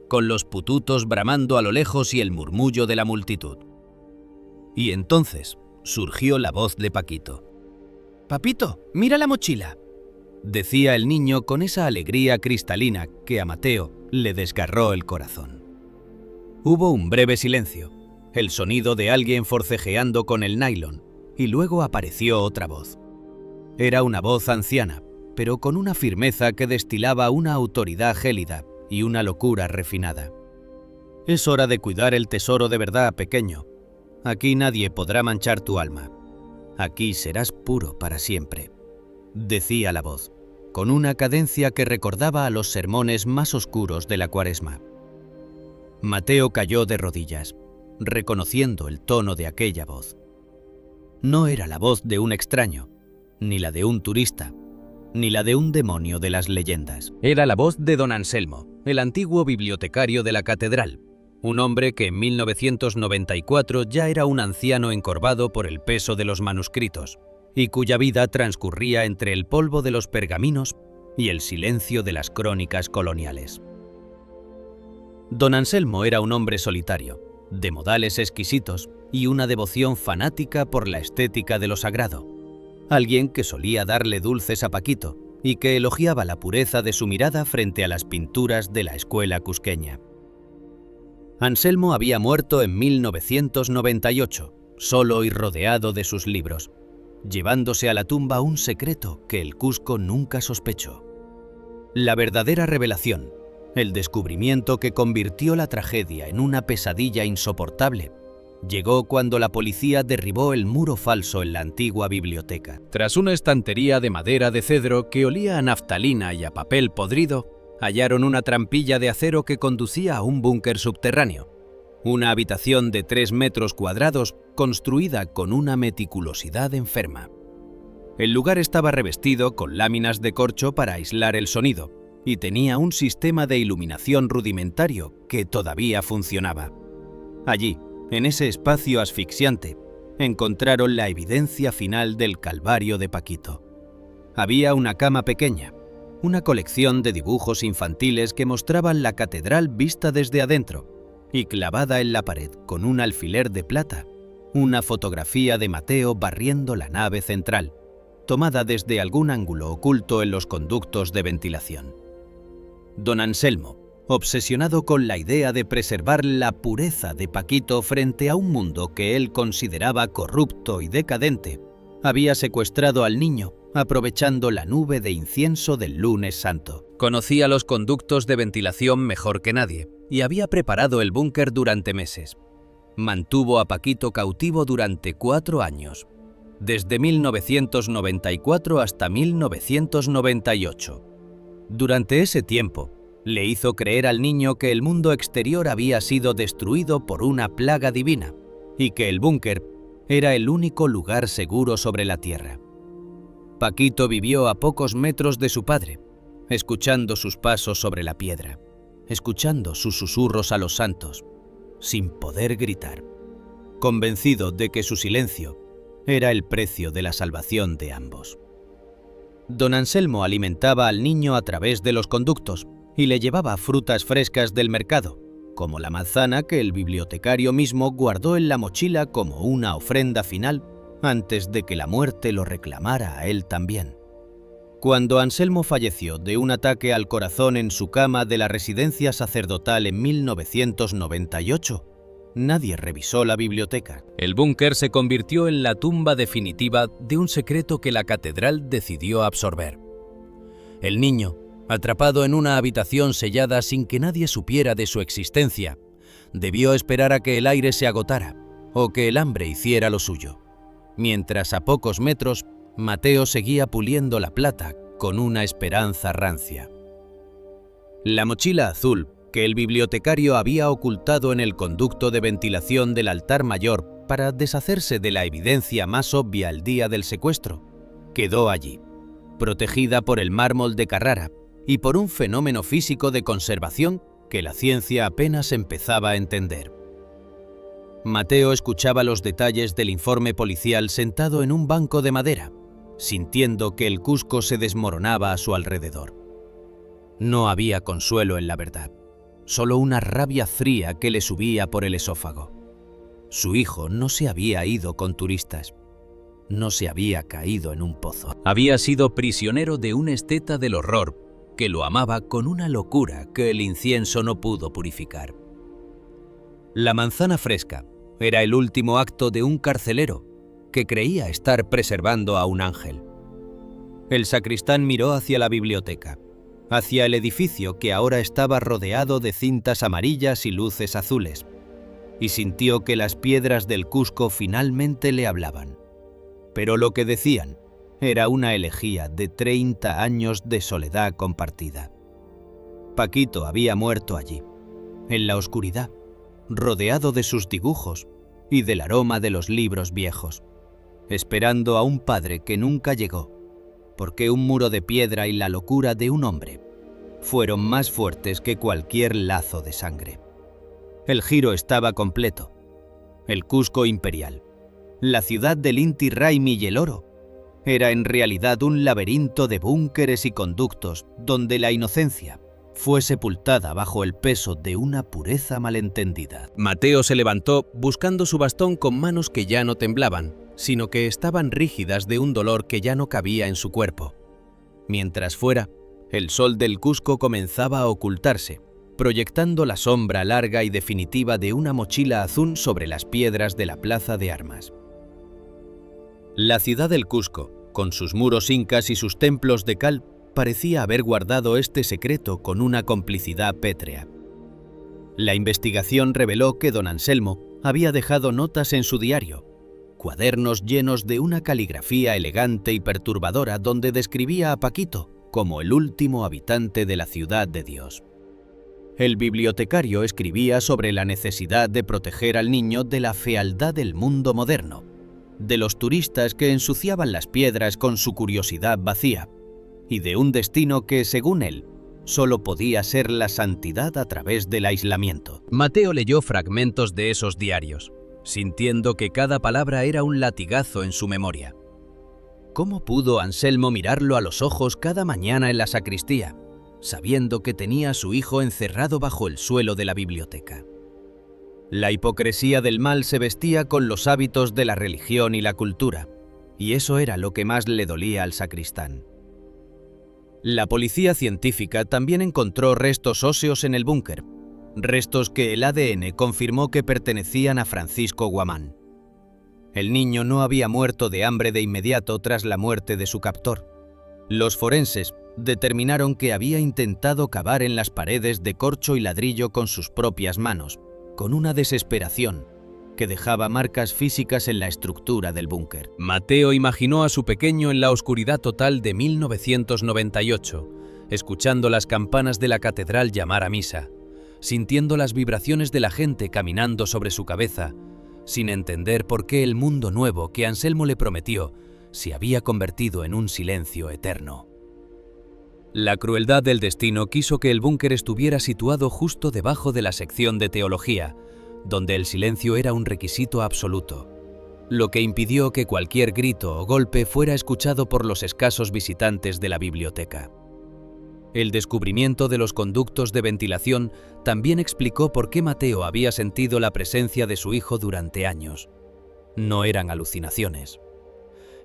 con los pututos bramando a lo lejos y el murmullo de la multitud. Y entonces surgió la voz de Paquito. «Papito, mira la mochila», decía el niño con esa alegría cristalina que a Mateo le desgarró el corazón. Hubo un breve silencio, el sonido de alguien forcejeando con el nylon, y luego apareció otra voz. Era una voz anciana, pero con una firmeza que destilaba una autoridad gélida y una locura refinada. «Es hora de cuidar el tesoro de verdad, pequeño. Aquí nadie podrá manchar tu alma. Aquí serás puro para siempre», decía la voz, con una cadencia que recordaba a los sermones más oscuros de la Cuaresma. Mateo cayó de rodillas, reconociendo el tono de aquella voz. No era la voz de un extraño, ni la de un turista, ni la de un demonio de las leyendas. Era la voz de don Anselmo, el antiguo bibliotecario de la catedral, un hombre que en 1994 ya era un anciano encorvado por el peso de los manuscritos, y cuya vida transcurría entre el polvo de los pergaminos y el silencio de las crónicas coloniales. Don Anselmo era un hombre solitario, de modales exquisitos y una devoción fanática por la estética de lo sagrado. Alguien que solía darle dulces a Paquito y que elogiaba la pureza de su mirada frente a las pinturas de la escuela cusqueña. Anselmo había muerto en 1998, solo y rodeado de sus libros, llevándose a la tumba un secreto que el Cusco nunca sospechó. La verdadera revelación, el descubrimiento que convirtió la tragedia en una pesadilla insoportable, llegó cuando la policía derribó el muro falso en la antigua biblioteca. Tras una estantería de madera de cedro que olía a naftalina y a papel podrido, hallaron una trampilla de acero que conducía a un búnker subterráneo, una habitación de 3 metros cuadrados construida con una meticulosidad enferma. El lugar estaba revestido con láminas de corcho para aislar el sonido y tenía un sistema de iluminación rudimentario que todavía funcionaba. Allí, en ese espacio asfixiante, encontraron la evidencia final del calvario de Paquito. Había una cama pequeña, una colección de dibujos infantiles que mostraban la catedral vista desde adentro, y clavada en la pared con un alfiler de plata, una fotografía de Mateo barriendo la nave central, tomada desde algún ángulo oculto en los conductos de ventilación. Don Anselmo, obsesionado con la idea de preservar la pureza de Paquito frente a un mundo que él consideraba corrupto y decadente, había secuestrado al niño aprovechando la nube de incienso del Lunes Santo. Conocía los conductos de ventilación mejor que nadie y había preparado el búnker durante meses. Mantuvo a Paquito cautivo durante 4 años, desde 1994 hasta 1998. Durante ese tiempo, le hizo creer al niño que el mundo exterior había sido destruido por una plaga divina y que el búnker era el único lugar seguro sobre la tierra. Paquito vivió a pocos metros de su padre, escuchando sus pasos sobre la piedra, escuchando sus susurros a los santos, sin poder gritar, convencido de que su silencio era el precio de la salvación de ambos. Don Anselmo alimentaba al niño a través de los conductos y le llevaba frutas frescas del mercado, como la manzana que el bibliotecario mismo guardó en la mochila como una ofrenda final antes de que la muerte lo reclamara a él también. Cuando Anselmo falleció de un ataque al corazón en su cama de la residencia sacerdotal en 1998, nadie revisó la biblioteca. El búnker se convirtió en la tumba definitiva de un secreto que la catedral decidió absorber. El niño, atrapado en una habitación sellada sin que nadie supiera de su existencia, debió esperar a que el aire se agotara o que el hambre hiciera lo suyo, mientras a pocos metros Mateo seguía puliendo la plata con una esperanza rancia. La mochila azul que el bibliotecario había ocultado en el conducto de ventilación del altar mayor para deshacerse de la evidencia más obvia el día del secuestro, quedó allí, protegida por el mármol de Carrara y por un fenómeno físico de conservación que la ciencia apenas empezaba a entender. Mateo escuchaba los detalles del informe policial sentado en un banco de madera, sintiendo que el Cusco se desmoronaba a su alrededor. No había consuelo en la verdad, solo una rabia fría que le subía por el esófago. Su hijo no se había ido con turistas, no se había caído en un pozo. Había sido prisionero de un esteta del horror que lo amaba con una locura que el incienso no pudo purificar. La manzana fresca era el último acto de un carcelero que creía estar preservando a un ángel. El sacristán miró hacia la biblioteca, hacia el edificio que ahora estaba rodeado de cintas amarillas y luces azules, y sintió que las piedras del Cusco finalmente le hablaban. Pero lo que decían era una elegía de 30 años de soledad compartida. Paquito había muerto allí, en la oscuridad, rodeado de sus dibujos y del aroma de los libros viejos, esperando a un padre que nunca llegó, porque un muro de piedra y la locura de un hombre fueron más fuertes que cualquier lazo de sangre. El giro estaba completo. El Cusco imperial, la ciudad del Inti Raymi y el oro, era en realidad un laberinto de búnkeres y conductos donde la inocencia fue sepultada bajo el peso de una pureza malentendida. Mateo se levantó buscando su bastón con manos que ya no temblaban, sino que estaban rígidas de un dolor que ya no cabía en su cuerpo. Mientras fuera, el sol del Cusco comenzaba a ocultarse, proyectando la sombra larga y definitiva de una mochila azul sobre las piedras de la plaza de armas. La ciudad del Cusco, con sus muros incas y sus templos de cal, parecía haber guardado este secreto con una complicidad pétrea. La investigación reveló que don Anselmo había dejado notas en su diario, cuadernos llenos de una caligrafía elegante y perturbadora donde describía a Paquito como el último habitante de la ciudad de Dios. El bibliotecario escribía sobre la necesidad de proteger al niño de la fealdad del mundo moderno, de los turistas que ensuciaban las piedras con su curiosidad vacía, y de un destino que, según él, solo podía ser la santidad a través del aislamiento. Mateo leyó fragmentos de esos diarios, sintiendo que cada palabra era un latigazo en su memoria. ¿Cómo pudo Anselmo mirarlo a los ojos cada mañana en la sacristía, sabiendo que tenía a su hijo encerrado bajo el suelo de la biblioteca? La hipocresía del mal se vestía con los hábitos de la religión y la cultura, y eso era lo que más le dolía al sacristán. La policía científica también encontró restos óseos en el búnker, restos que el ADN confirmó que pertenecían a Francisco Guamán. El niño no había muerto de hambre de inmediato tras la muerte de su captor. Los forenses determinaron que había intentado cavar en las paredes de corcho y ladrillo con sus propias manos, con una desesperación que dejaba marcas físicas en la estructura del búnker. Mateo imaginó a su pequeño en la oscuridad total de 1998, escuchando las campanas de la catedral llamar a misa, sintiendo las vibraciones de la gente caminando sobre su cabeza, sin entender por qué el mundo nuevo que Anselmo le prometió se había convertido en un silencio eterno. La crueldad del destino quiso que el búnker estuviera situado justo debajo de la sección de teología, donde el silencio era un requisito absoluto. lo que impidió que cualquier grito o golpe fuera escuchado por los escasos visitantes de la biblioteca. El descubrimiento de los conductos de ventilación también explicó por qué Mateo había sentido la presencia de su hijo durante años. No eran alucinaciones.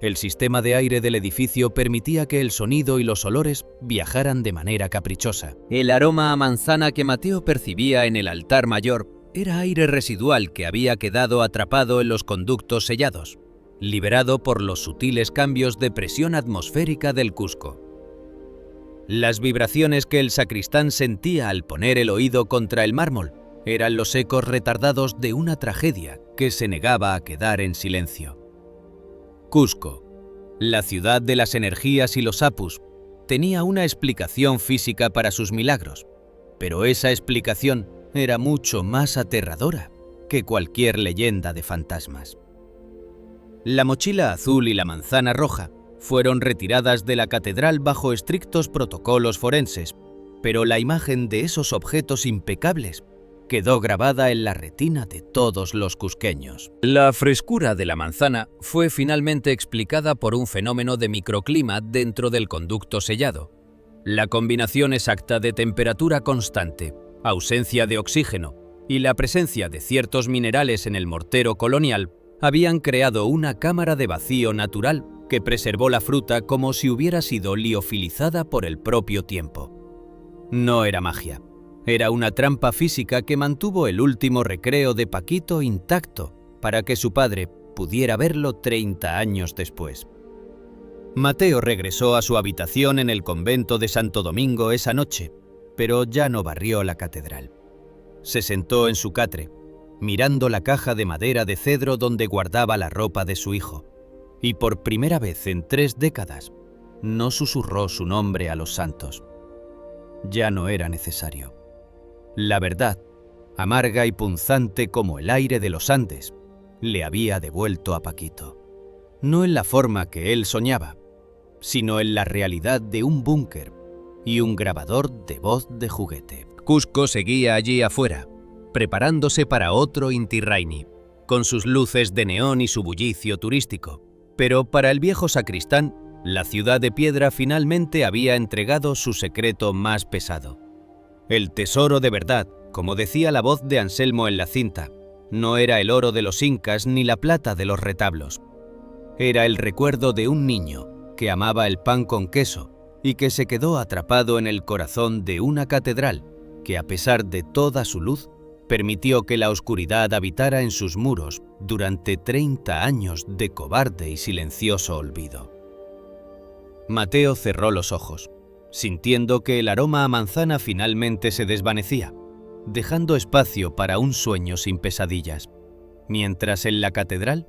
El sistema de aire del edificio permitía que el sonido y los olores viajaran de manera caprichosa. El aroma a manzana que Mateo percibía en el altar mayor era aire residual que había quedado atrapado en los conductos sellados, liberado por los sutiles cambios de presión atmosférica del Cusco. Las vibraciones que el sacristán sentía al poner el oído contra el mármol eran los ecos retardados de una tragedia que se negaba a quedar en silencio. Cusco, la ciudad de las energías y los apus, tenía una explicación física para sus milagros, pero esa explicación era mucho más aterradora que cualquier leyenda de fantasmas. La mochila azul y la manzana roja fueron retiradas de la catedral bajo estrictos protocolos forenses, pero la imagen de esos objetos impecables quedó grabada en la retina de todos los cusqueños. La frescura de la manzana fue finalmente explicada por un fenómeno de microclima dentro del conducto sellado. La combinación exacta de temperatura constante, ausencia de oxígeno y la presencia de ciertos minerales en el mortero colonial habían creado una cámara de vacío natural que preservó la fruta como si hubiera sido liofilizada por el propio tiempo. No era magia, era una trampa física que mantuvo el último recreo de Paquito intacto para que su padre pudiera verlo 30 años después. Mateo regresó a su habitación en el convento de Santo Domingo esa noche, pero ya no barrió la catedral. Se sentó en su catre, mirando la caja de madera de cedro donde guardaba la ropa de su hijo, y por primera vez en 3 décadas no susurró su nombre a los santos. Ya no era necesario. La verdad, amarga y punzante como el aire de los Andes, le había devuelto a Paquito. No en la forma que él soñaba, sino en la realidad de un búnker y un grabador de voz de juguete. Cusco seguía allí afuera, preparándose para otro Inti Raymi, con sus luces de neón y su bullicio turístico. Pero para el viejo sacristán, la ciudad de piedra finalmente había entregado su secreto más pesado. El tesoro de verdad, como decía la voz de Anselmo en la cinta, no era el oro de los incas ni la plata de los retablos. Era el recuerdo de un niño que amaba el pan con queso y que se quedó atrapado en el corazón de una catedral que, a pesar de toda su luz, permitió que la oscuridad habitara en sus muros durante 30 años de cobarde y silencioso olvido. Mateo cerró los ojos, sintiendo que el aroma a manzana finalmente se desvanecía, dejando espacio para un sueño sin pesadillas, mientras en la catedral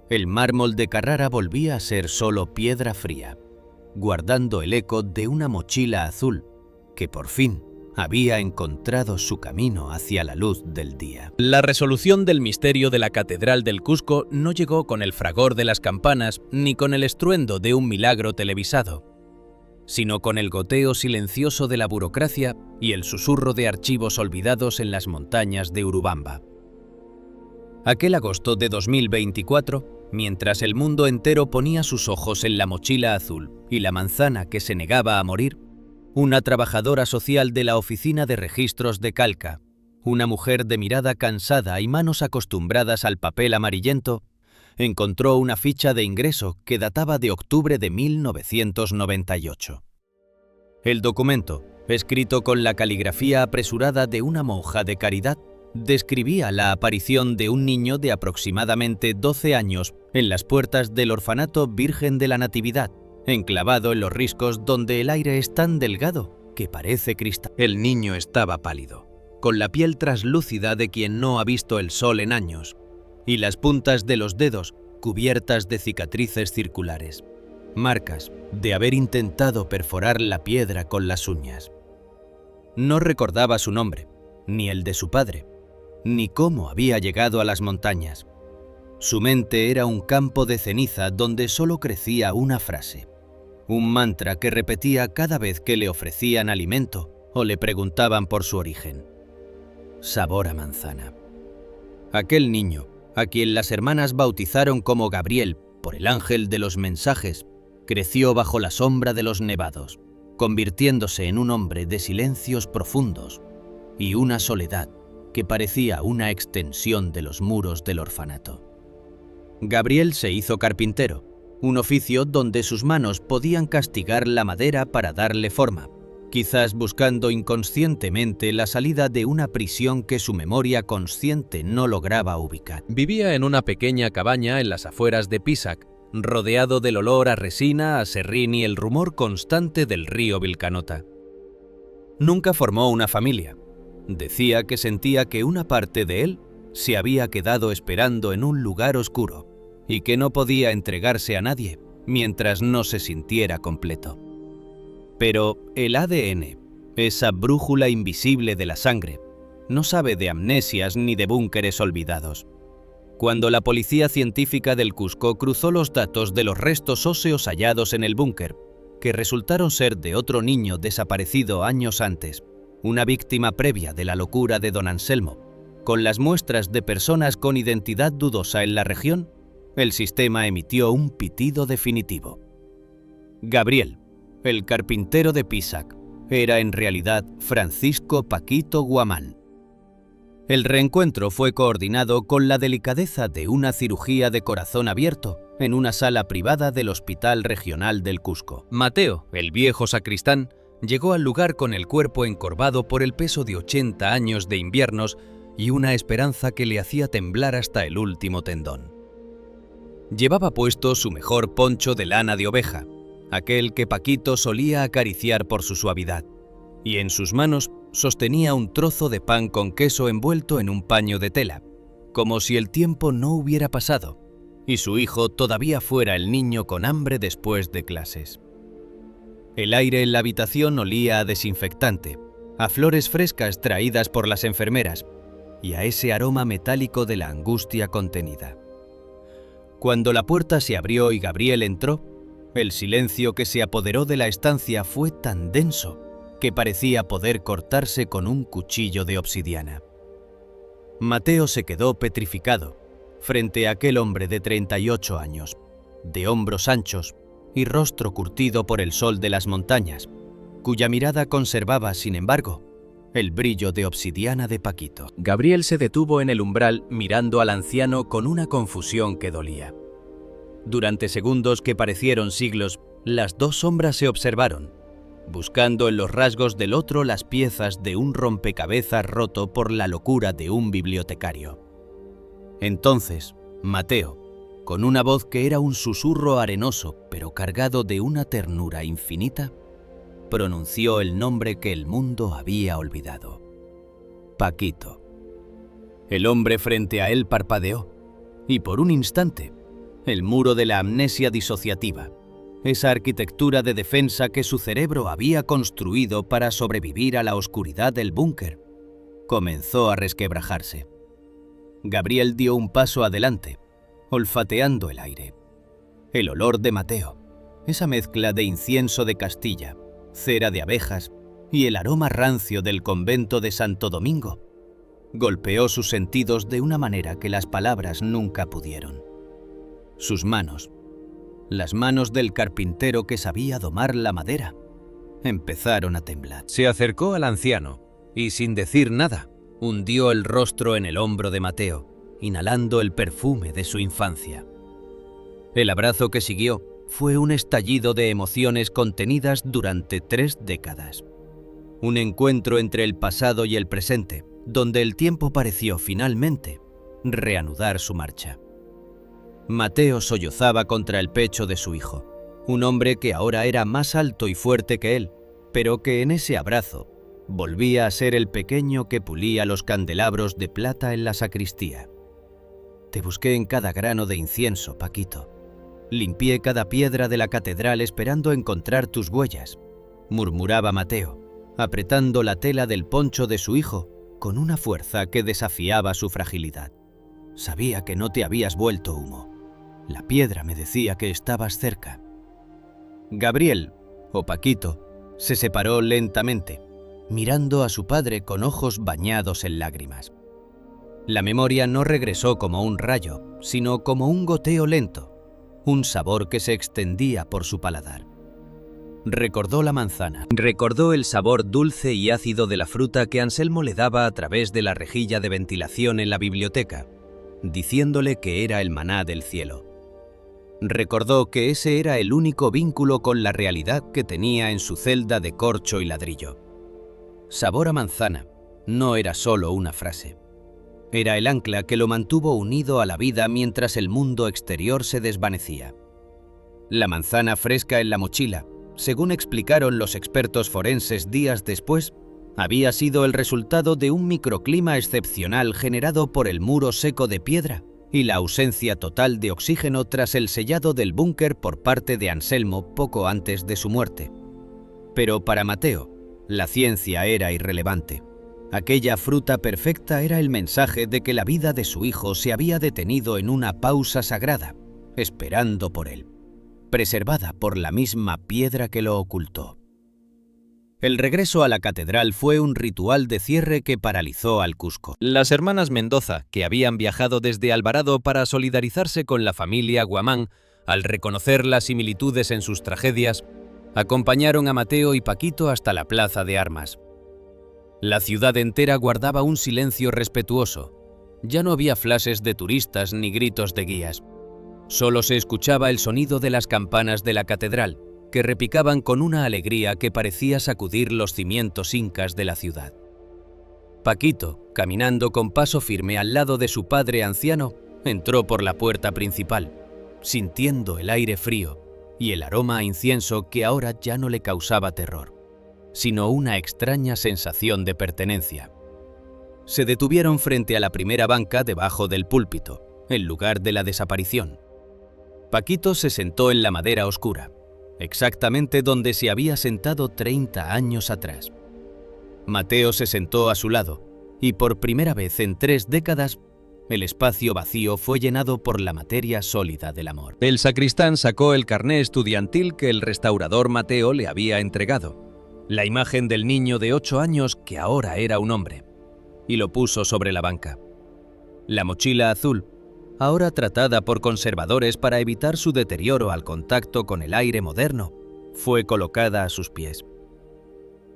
el mármol de Carrara volvía a ser solo piedra fría, guardando el eco de una mochila azul que por fin había encontrado su camino hacia la luz del día. La resolución del misterio de la Catedral del Cusco no llegó con el fragor de las campanas ni con el estruendo de un milagro televisado, sino con el goteo silencioso de la burocracia y el susurro de archivos olvidados en las montañas de Urubamba. Aquel agosto de 2024, mientras el mundo entero ponía sus ojos en la mochila azul y la manzana que se negaba a morir, una trabajadora social de la Oficina de Registros de Calca, una mujer de mirada cansada y manos acostumbradas al papel amarillento, encontró una ficha de ingreso que databa de octubre de 1998. El documento, escrito con la caligrafía apresurada de una monja de caridad, describía la aparición de un niño de aproximadamente 12 años en las puertas del orfanato Virgen de la Natividad, enclavado en los riscos donde el aire es tan delgado que parece cristal. El niño estaba pálido, con la piel traslúcida de quien no ha visto el sol en años, y las puntas de los dedos cubiertas de cicatrices circulares, marcas de haber intentado perforar la piedra con las uñas. No recordaba su nombre, ni el de su padre, ni cómo había llegado a las montañas. Su mente era un campo de ceniza donde solo crecía una frase, un mantra que repetía cada vez que le ofrecían alimento o le preguntaban por su origen. Sabor a manzana. Aquel niño a quien las hermanas bautizaron como Gabriel por el ángel de los mensajes, creció bajo la sombra de los nevados, convirtiéndose en un hombre de silencios profundos y una soledad que parecía una extensión de los muros del orfanato. Gabriel se hizo carpintero, un oficio donde sus manos podían castigar la madera para darle forma, quizás buscando inconscientemente la salida de una prisión que su memoria consciente no lograba ubicar. Vivía en una pequeña cabaña en las afueras de Písac, rodeado del olor a resina, a serrín y el rumor constante del río Vilcanota. Nunca formó una familia. Decía que sentía que una parte de él se había quedado esperando en un lugar oscuro y que no podía entregarse a nadie mientras no se sintiera completo. Pero el ADN, esa brújula invisible de la sangre, no sabe de amnesias ni de búnkeres olvidados. Cuando la policía científica del Cusco cruzó los datos de los restos óseos hallados en el búnker, que resultaron ser de otro niño desaparecido años antes, una víctima previa de la locura de don Anselmo, con las muestras de personas con identidad dudosa en la región, el sistema emitió un pitido definitivo. Gabriel, el carpintero de Písac, era en realidad Francisco Paquito Guamán. El reencuentro fue coordinado con la delicadeza de una cirugía de corazón abierto en una sala privada del Hospital Regional del Cusco. Mateo, el viejo sacristán, llegó al lugar con el cuerpo encorvado por el peso de 80 años de inviernos y una esperanza que le hacía temblar hasta el último tendón. Llevaba puesto su mejor poncho de lana de oveja, aquel que Paquito solía acariciar por su suavidad, y en sus manos sostenía un trozo de pan con queso envuelto en un paño de tela, como si el tiempo no hubiera pasado y su hijo todavía fuera el niño con hambre después de clases. El aire en la habitación olía a desinfectante, a flores frescas traídas por las enfermeras y a ese aroma metálico de la angustia contenida. Cuando la puerta se abrió y Gabriel entró, el silencio que se apoderó de la estancia fue tan denso que parecía poder cortarse con un cuchillo de obsidiana. Mateo se quedó petrificado frente a aquel hombre de 38 años, de hombros anchos y rostro curtido por el sol de las montañas, cuya mirada conservaba, sin embargo, el brillo de obsidiana de Paquito. Gabriel se detuvo en el umbral mirando al anciano con una confusión que dolía. Durante segundos que parecieron siglos, las dos sombras se observaron, buscando en los rasgos del otro las piezas de un rompecabezas roto por la locura de un bibliotecario. Entonces, Mateo, con una voz que era un susurro arenoso pero cargado de una ternura infinita, pronunció el nombre que el mundo había olvidado: Paquito. El hombre frente a él parpadeó, y por un instante, el muro de la amnesia disociativa, esa arquitectura de defensa que su cerebro había construido para sobrevivir a la oscuridad del búnker, comenzó a resquebrajarse. Gabriel dio un paso adelante, olfateando el aire. El olor de Mateo, esa mezcla de incienso de Castilla, cera de abejas y el aroma rancio del convento de Santo Domingo, golpeó sus sentidos de una manera que las palabras nunca pudieron. Sus manos, las manos del carpintero que sabía domar la madera, empezaron a temblar. Se acercó al anciano y, sin decir nada, hundió el rostro en el hombro de Mateo, inhalando el perfume de su infancia. El abrazo que siguió fue un estallido de emociones contenidas durante 3 décadas. Un encuentro entre el pasado y el presente, donde el tiempo pareció finalmente reanudar su marcha. Mateo sollozaba contra el pecho de su hijo, un hombre que ahora era más alto y fuerte que él, pero que en ese abrazo volvía a ser el pequeño que pulía los candelabros de plata en la sacristía. Te busqué en cada grano de incienso, Paquito. Limpié cada piedra de la catedral esperando encontrar tus huellas, murmuraba Mateo, apretando la tela del poncho de su hijo con una fuerza que desafiaba su fragilidad. Sabía que no te habías vuelto humo. La piedra me decía que estabas cerca. Gabriel, o Paquito, se separó lentamente, mirando a su padre con ojos bañados en lágrimas. La memoria no regresó como un rayo, sino como un goteo lento, un sabor que se extendía por su paladar. Recordó la manzana. Recordó el sabor dulce y ácido de la fruta que Anselmo le daba a través de la rejilla de ventilación en la biblioteca, diciéndole que era el maná del cielo. Recordó que ese era el único vínculo con la realidad que tenía en su celda de corcho y ladrillo. Sabor a manzana no era solo una frase. Era el ancla que lo mantuvo unido a la vida mientras el mundo exterior se desvanecía. La manzana fresca en la mochila, según explicaron los expertos forenses días después, había sido el resultado de un microclima excepcional generado por el muro seco de piedra y la ausencia total de oxígeno tras el sellado del búnker por parte de Anselmo poco antes de su muerte. Pero para Mateo, la ciencia era irrelevante. Aquella fruta perfecta era el mensaje de que la vida de su hijo se había detenido en una pausa sagrada, esperando por él, preservada por la misma piedra que lo ocultó. El regreso a la catedral fue un ritual de cierre que paralizó al Cusco. Las hermanas Mendoza, que habían viajado desde Alvarado para solidarizarse con la familia Guamán, al reconocer las similitudes en sus tragedias, acompañaron a Mateo y Paquito hasta la plaza de armas. La ciudad entera guardaba un silencio respetuoso. Ya no había flashes de turistas ni gritos de guías. Solo se escuchaba el sonido de las campanas de la catedral, que repicaban con una alegría que parecía sacudir los cimientos incas de la ciudad. Paquito, caminando con paso firme al lado de su padre anciano, entró por la puerta principal, sintiendo el aire frío y el aroma a incienso que ahora ya no le causaba terror, sino una extraña sensación de pertenencia. Se detuvieron frente a la primera banca debajo del púlpito, el lugar de la desaparición. Paquito se sentó en la madera oscura, exactamente donde se había sentado 30 años atrás. Mateo se sentó a su lado, y por primera vez en 3 décadas, el espacio vacío fue llenado por la materia sólida del amor. El sacristán sacó el carné estudiantil que el restaurador Mateo le había entregado, la imagen del niño de 8 años que ahora era un hombre, y lo puso sobre la banca. La mochila azul, ahora tratada por conservadores para evitar su deterioro al contacto con el aire moderno, fue colocada a sus pies.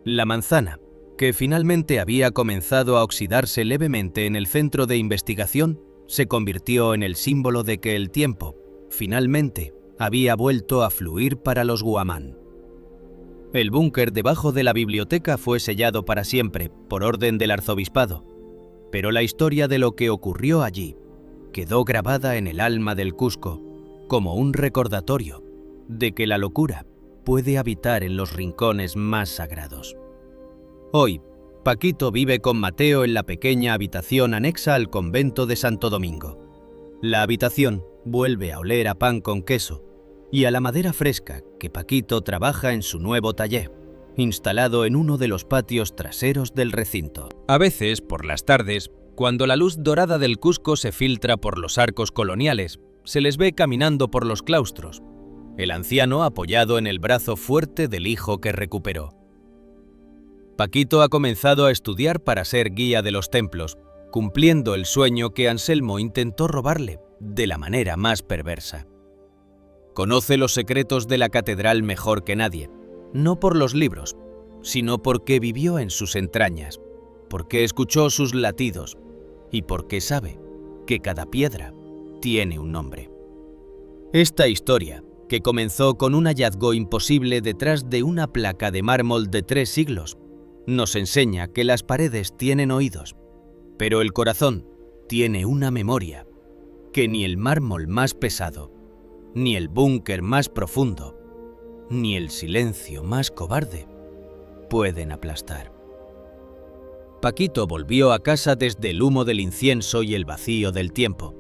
La manzana, que finalmente había comenzado a oxidarse levemente en el centro de investigación, se convirtió en el símbolo de que el tiempo, finalmente, había vuelto a fluir para los Guamán. El búnker debajo de la biblioteca fue sellado para siempre, por orden del arzobispado, pero la historia de lo que ocurrió allí quedó grabada en el alma del Cusco como un recordatorio de que la locura puede habitar en los rincones más sagrados. Hoy, Paquito vive con Mateo en la pequeña habitación anexa al convento de Santo Domingo. La habitación vuelve a oler a pan con queso y a la madera fresca que Paquito trabaja en su nuevo taller, instalado en uno de los patios traseros del recinto. A veces, por las tardes, cuando la luz dorada del Cusco se filtra por los arcos coloniales, se les ve caminando por los claustros, el anciano apoyado en el brazo fuerte del hijo que recuperó. Paquito ha comenzado a estudiar para ser guía de los templos, cumpliendo el sueño que Anselmo intentó robarle de la manera más perversa. Conoce los secretos de la catedral mejor que nadie, no por los libros, sino porque vivió en sus entrañas, porque escuchó sus latidos, y porque sabe que cada piedra tiene un nombre. Esta historia, que comenzó con un hallazgo imposible detrás de una placa de mármol de 3 siglos, nos enseña que las paredes tienen oídos, pero el corazón tiene una memoria que ni el mármol más pesado, ni el búnker más profundo, ni el silencio más cobarde pueden aplastar. Paquito volvió a casa desde el humo del incienso y el vacío del tiempo,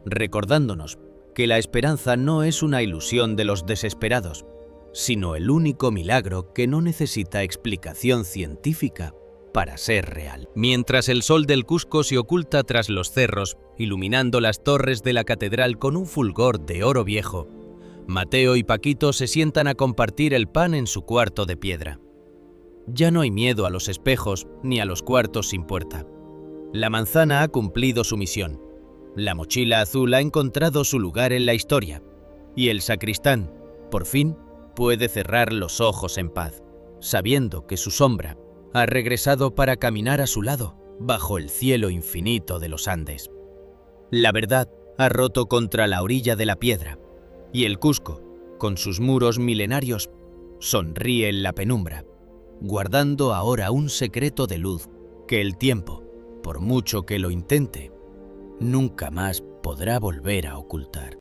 recordándonos que la esperanza no es una ilusión de los desesperados, sino el único milagro que no necesita explicación científica para ser real. Mientras el sol del Cusco se oculta tras los cerros, iluminando las torres de la catedral con un fulgor de oro viejo, Mateo y Paquito se sientan a compartir el pan en su cuarto de piedra. Ya no hay miedo a los espejos ni a los cuartos sin puerta. La manzana ha cumplido su misión. La mochila azul ha encontrado su lugar en la historia. Y el sacristán, por fin, puede cerrar los ojos en paz, sabiendo que su sombra ha regresado para caminar a su lado bajo el cielo infinito de los Andes. La verdad ha roto contra la orilla de la piedra, y el Cusco, con sus muros milenarios, sonríe en la penumbra, guardando ahora un secreto de luz que el tiempo, por mucho que lo intente, nunca más podrá volver a ocultar.